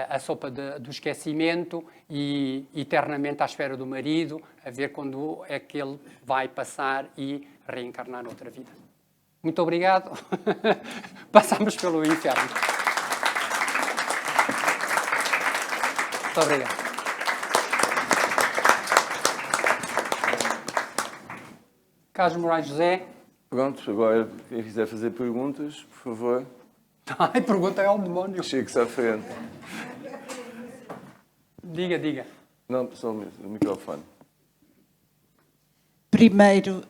a sopa do esquecimento e eternamente à espera do marido, a ver quando é que ele vai passar e reencarnar noutra vida. Muito obrigado. Passamos pelo inferno. Muito obrigado. Carlos Moraes José. Pronto, agora quem quiser fazer perguntas, por favor. Ai, pergunta é ao demónio. Chegue-se à frente. Diga. Não, só o microfone. Primeiro,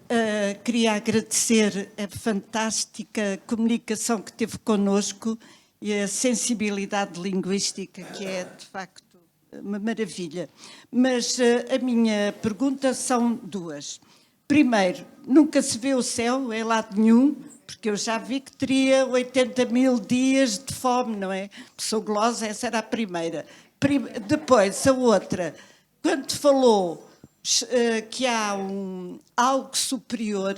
queria agradecer a fantástica comunicação que teve connosco e a sensibilidade linguística, que é, de facto, uma maravilha. Mas a minha pergunta são duas. Primeiro, nunca se vê o céu em lado nenhum, porque eu já vi que teria 80 mil dias de fome, não é? Sou gulosa, essa era a primeira. Depois, a outra, quando falou que há algo superior,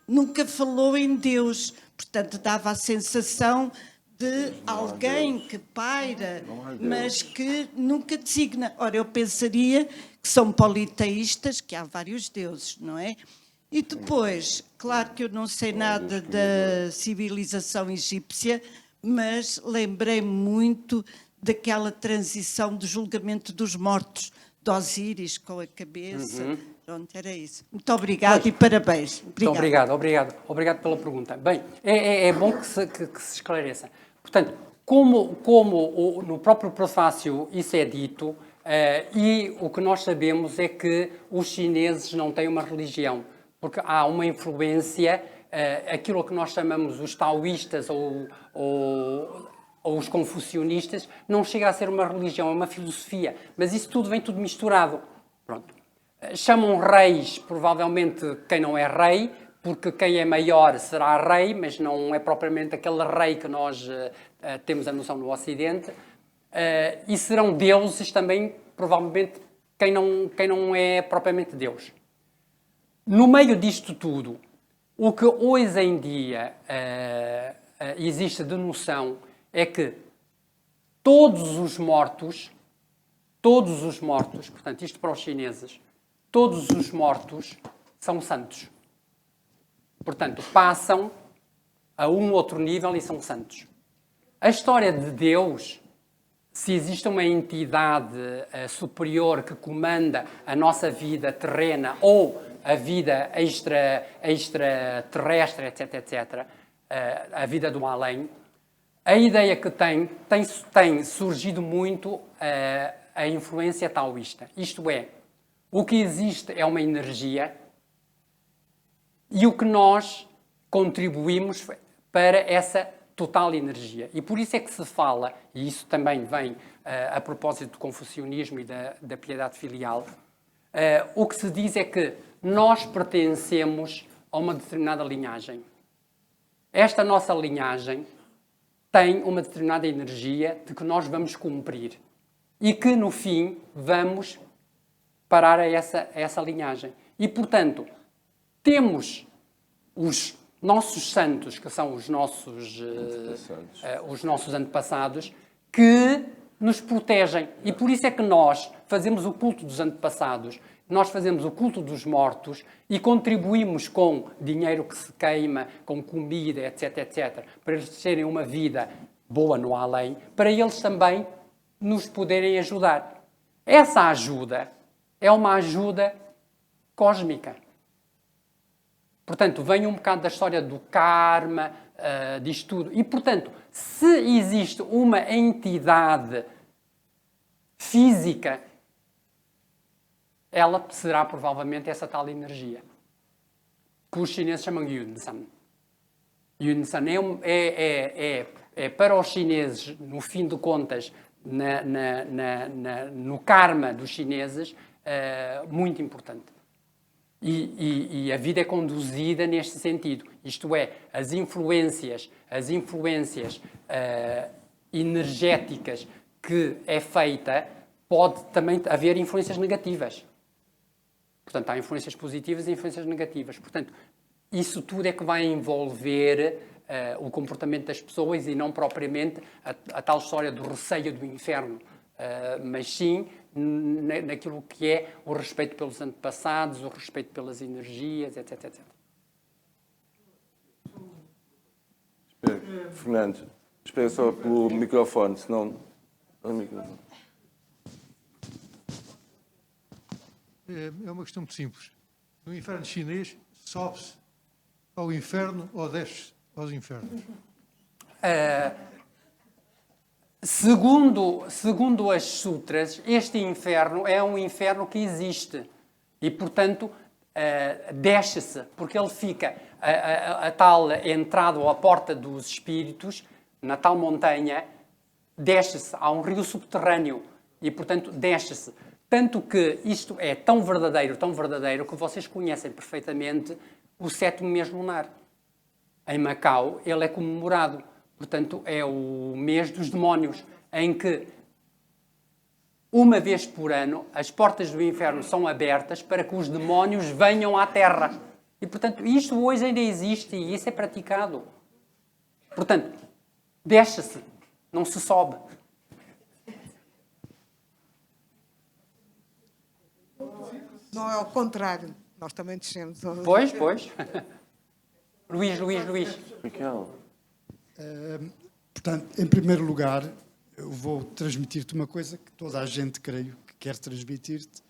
nunca falou em Deus. Portanto, dava a sensação de alguém que paira, mas que nunca designa. Ora, eu pensaria que são politeístas, que há vários deuses, não é? E depois, claro que eu não sei nada da civilização egípcia, mas lembrei-me muito daquela transição do julgamento dos mortos, de Osíris com a cabeça. Pronto, era isso. Muito obrigado e parabéns. Muito obrigado pela pergunta. Bem, é bom que se esclareça. Portanto, como no próprio prefácio isso é dito, e o que nós sabemos é que os chineses não têm uma religião, porque há uma influência, aquilo que nós chamamos os taoístas ou os confucionistas, não chega a ser uma religião, é uma filosofia, mas isso tudo vem tudo misturado. Pronto. Chamam reis, provavelmente, quem não é rei, porque quem é maior será rei, mas não é propriamente aquele rei que nós temos a noção no Ocidente. E serão deuses também, provavelmente, quem não é propriamente Deus. No meio disto tudo, o que hoje em dia existe de noção é que todos os mortos, portanto, isto para os chineses, todos os mortos são santos. Portanto, passam a um outro nível e são santos. A história de Deus, se existe uma entidade superior que comanda a nossa vida terrena ou a vida extraterrestre, etc., a vida do além, a ideia que tem surgido muito a influência taoísta. Isto é, o que existe é uma energia e o que nós contribuímos para essa total energia. E por isso é que se fala, e isso também vem a propósito do confucionismo e da piedade filial, o que se diz é que nós pertencemos a uma determinada linhagem. Esta nossa linhagem tem uma determinada energia de que nós vamos cumprir e que, no fim, vamos parar a essa linhagem. E, portanto, temos os nossos santos, que são os nossos antepassados, que nos protegem. E por isso é que nós fazemos o culto dos antepassados, nós fazemos o culto dos mortos e contribuímos com dinheiro que se queima, com comida, etc, etc, para eles terem uma vida boa no além, para eles também nos poderem ajudar. Essa ajuda é uma ajuda cósmica. Portanto, vem um bocado da história do karma, disto tudo. E, portanto, se existe uma entidade física, ela será provavelmente essa tal energia, que os chineses chamam Yunsan. Yunsan é para os chineses, no fim de contas, no karma dos chineses, muito importante. E a vida é conduzida neste sentido. Isto é, as influências energéticas que é feita, pode também haver influências negativas. Portanto, há influências positivas e influências negativas. Portanto, isso tudo é que vai envolver o comportamento das pessoas e não propriamente a tal história do receio do inferno, mas sim naquilo que é o respeito pelos antepassados, o respeito pelas energias, etc, etc. Fernando, espera só pelo microfone, senão... É uma questão muito simples. No inferno chinês, sobe-se ao inferno ou desce aos infernos? Segundo as sutras, este inferno é um inferno que existe. E, portanto, desce-se, porque ele fica a tal entrada ou a porta dos espíritos, na tal montanha, desce-se. Há um rio subterrâneo e, portanto, desce-se. Tanto que isto é tão verdadeiro, que vocês conhecem perfeitamente o 7º mês lunar. Em Macau, ele é comemorado. Portanto, é o mês dos demónios, em que, uma vez por ano, as portas do inferno são abertas para que os demónios venham à Terra. E, portanto, isto hoje ainda existe e isso é praticado. Portanto, desce-se, não se sobe. Não é ao contrário. Nós também descemos. Pois. Luís. Raquel. Portanto, em primeiro lugar, eu vou transmitir-te uma coisa que toda a gente, creio, que quer transmitir-te.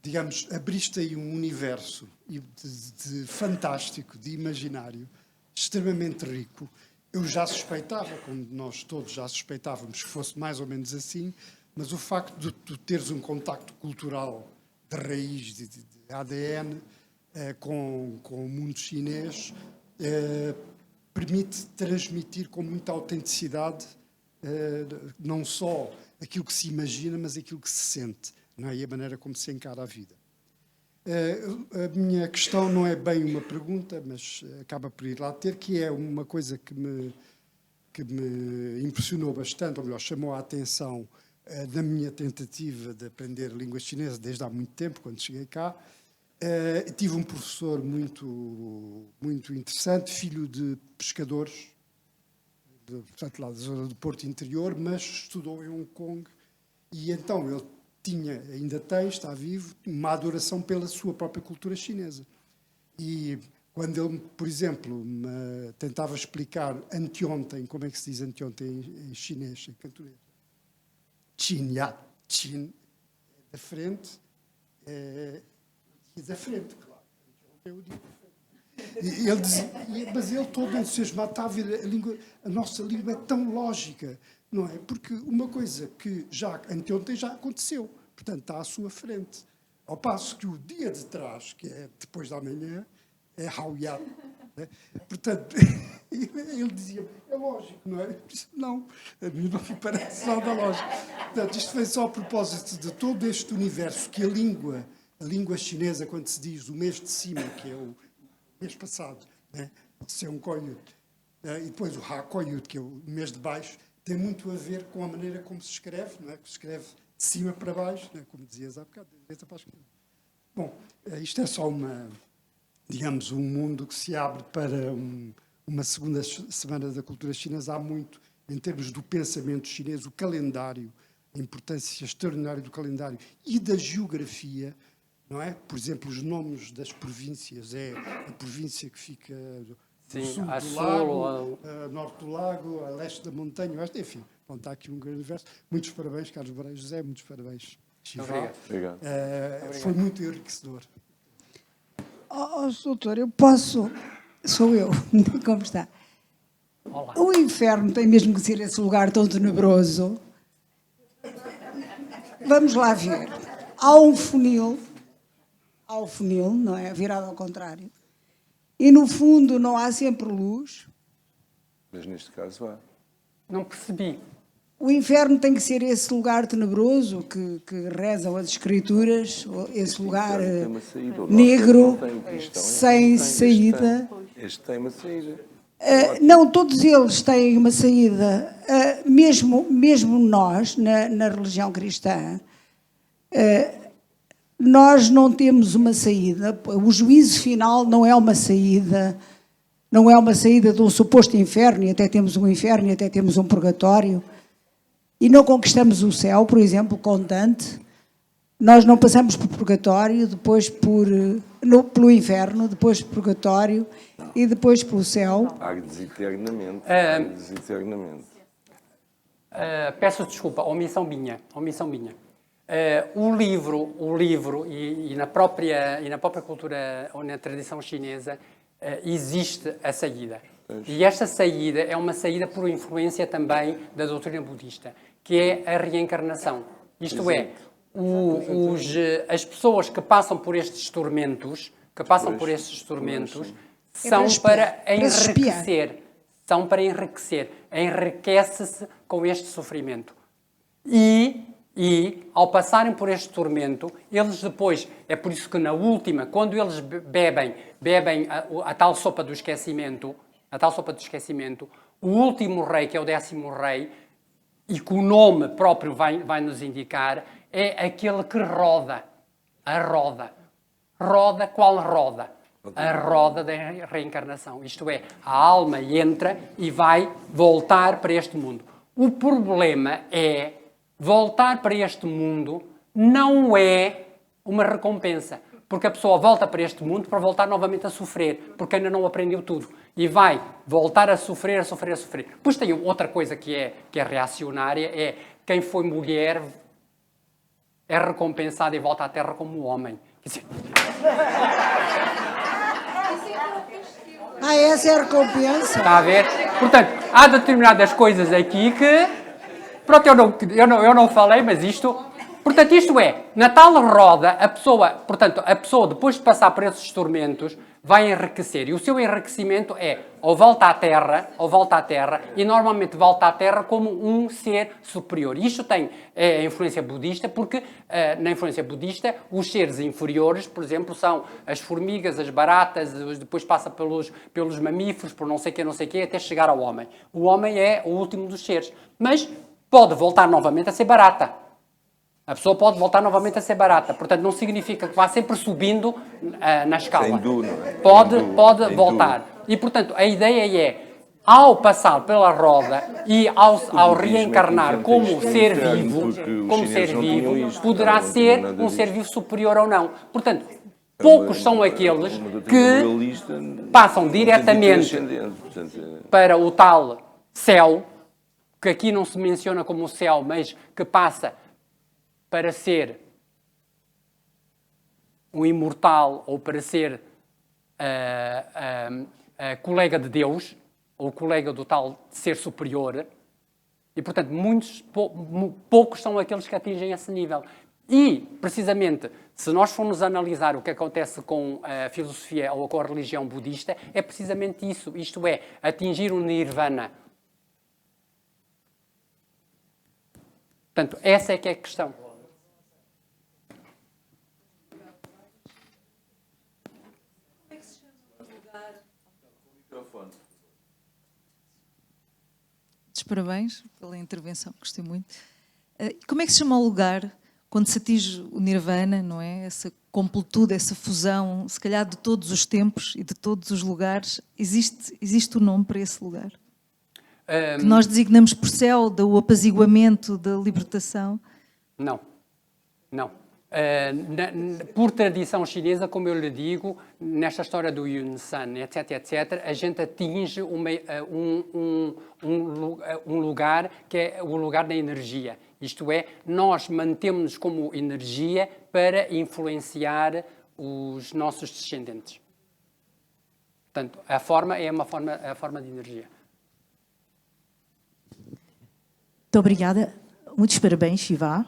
Digamos, abriste aí um universo de fantástico, de imaginário, extremamente rico. Eu já suspeitava, como nós todos já suspeitávamos, que fosse mais ou menos assim, mas o facto de tu teres um contacto cultural de raiz, de ADN, com o mundo chinês, permite transmitir com muita autenticidade não só aquilo que se imagina, mas aquilo que se sente, não é? E a maneira como se encara a vida. A minha questão não é bem uma pergunta, mas acaba por ir lá ter, que é uma coisa que me impressionou bastante, ou melhor, chamou a atenção na minha tentativa de aprender língua chinesa desde há muito tempo, quando cheguei cá. Tive um professor muito interessante, filho de pescadores, portanto, lá da zona do Porto Interior, mas estudou em Hong Kong. E então ele ainda tem, está vivo, uma adoração pela sua própria cultura chinesa. E quando ele, por exemplo, me tentava explicar anteontem, como é que se diz anteontem em chinês, em cantonês? Chin, chin, da frente, da frente, claro. Eu digo e ele dizia, mas ele todo entusiasmado, está a ver a nossa língua é tão lógica, não é? Porque uma coisa que já anteontem já aconteceu, portanto está à sua frente. Ao passo que o dia de trás, que é depois da manhã, é Haoyat. Né? Portanto, ele dizia, é lógico, não é? Não, a mim não me parece nada lógico. Portanto, isto foi só a propósito de todo este universo que a língua a língua chinesa, quando se diz o mês de cima, que é o mês passado, né? Seung Koyut, e depois o Ha Koyut, que é o mês de baixo, tem muito a ver com a maneira como se escreve, não é? Que se escreve de cima para baixo, né? Como dizias há bocado, da direita para a esquerda. Bom, isto é só digamos, um mundo que se abre para uma segunda semana da cultura chinesa. Há muito, em termos do pensamento chinês, o calendário, a importância extraordinária do calendário e da geografia, não é? Por exemplo, os nomes das províncias. É a província que fica Sim, no sul a do sul, lago, a norte do lago, a leste da montanha, a oeste, enfim. Bom, está aqui um grande universo. Muitos parabéns, Carlos Moreira José, muitos parabéns, Chival. Obrigado. Foi muito enriquecedor. Doutor, eu posso... Sou eu, como está? Olá. O inferno tem mesmo que ser esse lugar tão tenebroso. Vamos lá ver. Há um funil, não é? Virado ao contrário. E no fundo não há sempre luz. Mas neste caso há. Não percebi. O inferno tem que ser esse lugar tenebroso que rezam as escrituras, esse lugar Tem uma saída. O nosso negro, não tem, o cristão sem tem, saída. Este tem uma saída. Não, todos eles têm uma saída. Mesmo nós, na religião cristã, nós não temos uma saída. O juízo final não é uma saída. Não é uma saída de um suposto inferno, e até temos um inferno, e até temos um purgatório. E não conquistamos o céu, por exemplo, com Dante. Nós não passamos por purgatório, depois pelo inferno, depois por purgatório e depois pelo céu. Ardes eternamente. Ardes eternamente. Peço desculpa, omissão minha. O livro e na própria cultura ou na tradição chinesa existe a saída. E esta saída é uma saída por influência também da doutrina budista, que é a reencarnação. Isto é, as pessoas que passam por estes tormentos, são para enriquecer. São para enriquecer. Enriquece-se com este sofrimento. E, ao passarem por este tormento, eles depois, é por isso que na última, quando eles bebem a tal sopa do esquecimento, o último rei, que é o 10º rei, e que o nome próprio vai nos indicar, é aquele que roda. A roda. Roda, qual roda? A roda da reencarnação. Isto é, a alma entra e vai voltar para este mundo. O problema é, voltar para este mundo não é uma recompensa. Porque a pessoa volta para este mundo para voltar novamente a sofrer, porque ainda não aprendeu tudo. E vai voltar a sofrer. Depois tem outra coisa que é reacionária, é quem foi mulher é recompensado e volta à Terra como homem. Quer dizer... Essa é a recompensa. Está a ver? Portanto, há determinadas coisas aqui que... Pronto, eu não falei, mas isto... Portanto, isto é, na tal roda, a pessoa, depois de passar por esses tormentos, vai enriquecer. E o seu enriquecimento é, ou volta à Terra, e normalmente volta à Terra como um ser superior. E isto tem a influência budista, porque na influência budista, os seres inferiores, por exemplo, são as formigas, as baratas, depois passa pelos mamíferos, por não sei quê, até chegar ao homem. O homem é o último dos seres. Mas pode voltar novamente a ser barata. A pessoa pode voltar novamente a ser barata. Portanto, não significa que vá sempre subindo na escala. Hindu, não é? Pode voltar. E, portanto, a ideia é, ao passar pela roda e ao reencarnar como ser vivo, poderá ser um ser vivo superior ou não. Portanto, poucos são aqueles que passam diretamente para o tal céu, que aqui não se menciona como o céu, mas que passa para ser um imortal ou para ser colega de Deus, ou colega do tal ser superior. E, portanto, poucos são aqueles que atingem esse nível. E, precisamente, se nós formos analisar o que acontece com a filosofia ou com a religião budista, é precisamente isso. Isto é, atingir o nirvana. Portanto, essa é que é a questão. parabéns pela intervenção, gostei muito. Como é que se chama o lugar quando se atinge o nirvana, não é? Essa completude, essa fusão, se calhar de todos os tempos e de todos os lugares, existe o nome para esse lugar? Que nós designamos por céu, do apaziguamento, da libertação? Não, não. Por tradição chinesa, como eu lhe digo, nesta história do Yunsan, etc., etc., a gente atinge um lugar que é o lugar da energia. Isto é, nós mantemos-nos como energia para influenciar os nossos descendentes. Portanto, a forma é a forma de energia. Muito obrigada. Muitos parabéns, Shiva.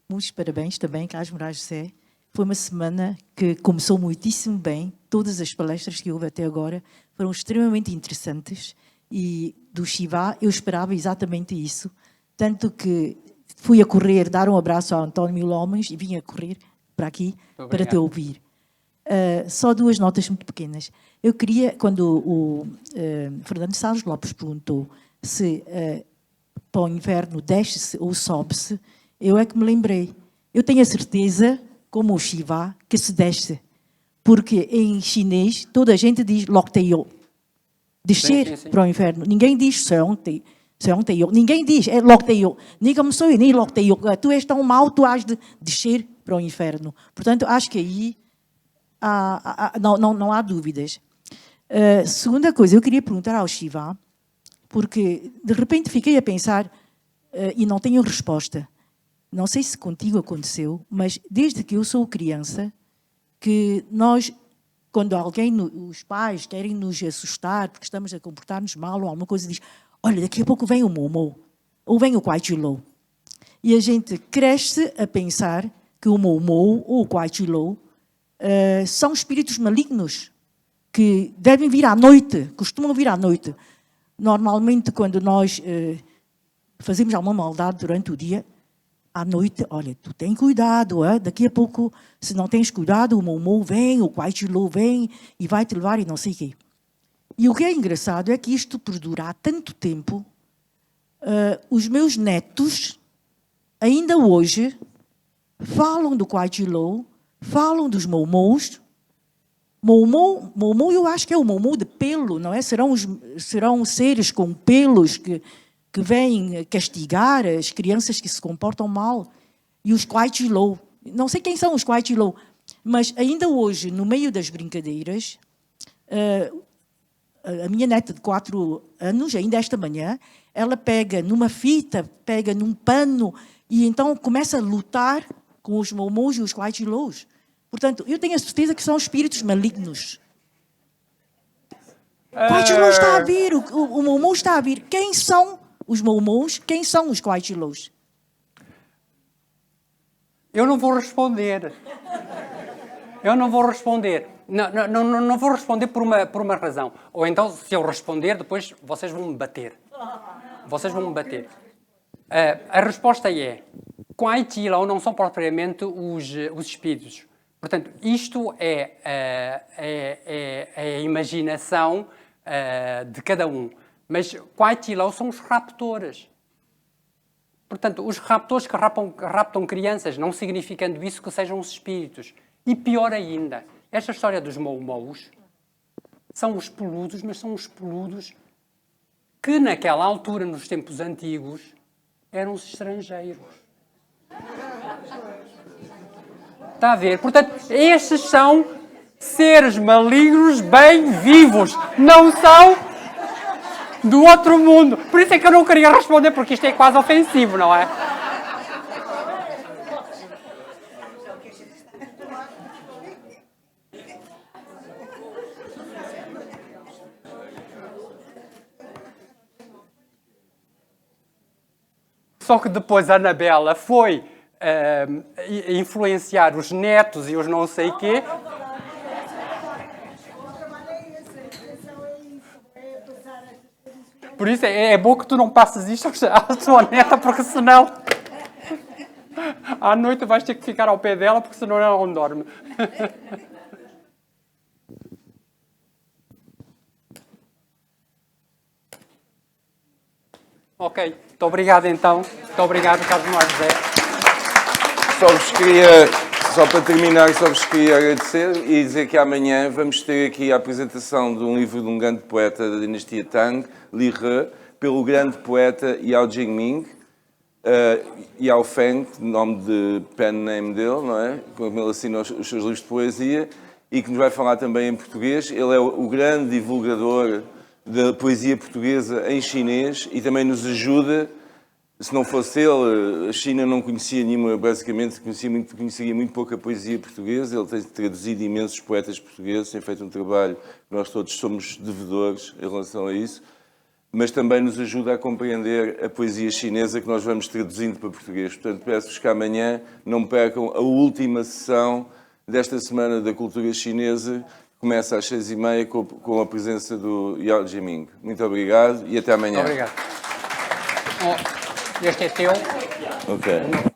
Muitos parabéns também, Carlos Moraes José. Foi uma semana que começou muitíssimo bem. Todas as palestras que houve até agora foram extremamente interessantes. E do Shiva eu esperava exatamente isso. Tanto que fui a correr, dar um abraço ao António Mil Homens e vim a correr para aqui para te ouvir. Só duas notas muito pequenas. Eu queria, quando o Fernando Salles Lopes perguntou se para o inverno desce-se ou sobe-se, eu é que me lembrei. Eu tenho a certeza, como o Shiva, que se desce. Porque em chinês toda a gente diz Lokteyo. Descer sim. para o inferno. Ninguém diz Seongteyo. Ninguém diz Lokteyo. Ninguém sou nem Lokteyo. Tu és tão mau, tu has de descer para o inferno. Portanto, acho que aí não há dúvidas. Segunda coisa, eu queria perguntar ao Shiva, porque de repente fiquei a pensar e não tenho resposta. Não sei se contigo aconteceu, mas desde que eu sou criança, que nós, quando os pais querem nos assustar, porque estamos a comportar-nos mal ou alguma coisa, diz, olha, daqui a pouco vem o Momo, ou vem o Kwai Chilo. E a gente cresce a pensar que o Momo ou o Kwai Chilo são espíritos malignos, que devem vir à noite, costumam vir à noite. Normalmente, quando nós fazemos alguma maldade durante o dia, à noite, olha, tu tem cuidado, daqui a pouco, se não tens cuidado, o Momo vem, o Kwai Chilo vem e vai te levar e não sei o quê. E o que é engraçado é que isto perdura há tanto tempo. Os meus netos, ainda hoje, falam do Kwai Chilo, falam dos Momos. Momo, eu acho que é o Momo de pelo, não é? Serão seres com pelos que vêm castigar as crianças que se comportam mal. E os Kwai Chilo, não sei quem são os Kwai Chilo, mas ainda hoje, no meio das brincadeiras, a minha neta de 4 anos, ainda esta manhã, ela pega numa fita, pega num pano, e então começa a lutar com os Momos e os Kwai Chilos. Portanto, eu tenho a certeza que são espíritos malignos. O Kwai Chilo está a vir, o Momo está a vir. Quem são os Momos? Quem são os Kwai Chilos? Eu não vou responder. Não vou responder por uma razão. Ou então, se eu responder, depois vocês vão me bater. A resposta é, Kwai Chilo não são propriamente os espíritos. Portanto, isto é a imaginação de cada um. Mas Kwai Chilo são os raptores. Portanto, os raptores que raptam crianças, não significando isso que sejam os espíritos. E pior ainda, esta história dos Momos são os peludos, mas são os peludos que naquela altura, nos tempos antigos, eram os estrangeiros. Está a ver? Portanto, estes são seres malignos bem vivos. Não são do outro mundo. Por isso é que eu não queria responder, porque isto é quase ofensivo, não é? Só que depois a Anabela foi influenciar os netos e os não sei quê. Por isso é bom que tu não passes isto à tua neta, porque senão à noite vais ter que ficar ao pé dela, porque senão ela não dorme. Ok, muito obrigado então. Muito obrigado, Carlos Moraes José. Só para terminar, só vos queria agradecer e dizer que amanhã vamos ter aqui a apresentação de um livro de um grande poeta da dinastia Tang, Li He, pelo grande poeta Yao Jingming, Yao Feng, nome de pen name dele, não é? Como ele assina os seus livros de poesia, e que nos vai falar também em português. Ele é o grande divulgador da poesia portuguesa em chinês e também nos ajuda. Se não fosse ele, a China não conhecia nenhuma, basicamente conheceria muito pouca poesia portuguesa. Ele tem traduzido imensos poetas portugueses, tem feito um trabalho que nós todos somos devedores em relação a isso, mas também nos ajuda a compreender a poesia chinesa que nós vamos traduzindo para português. Portanto, peço-vos que amanhã não percam a última sessão desta Semana da Cultura Chinesa, que começa às 6h30 com a presença do Yao Jingming. Muito obrigado e até amanhã. Obrigado. Este é teu. Ok.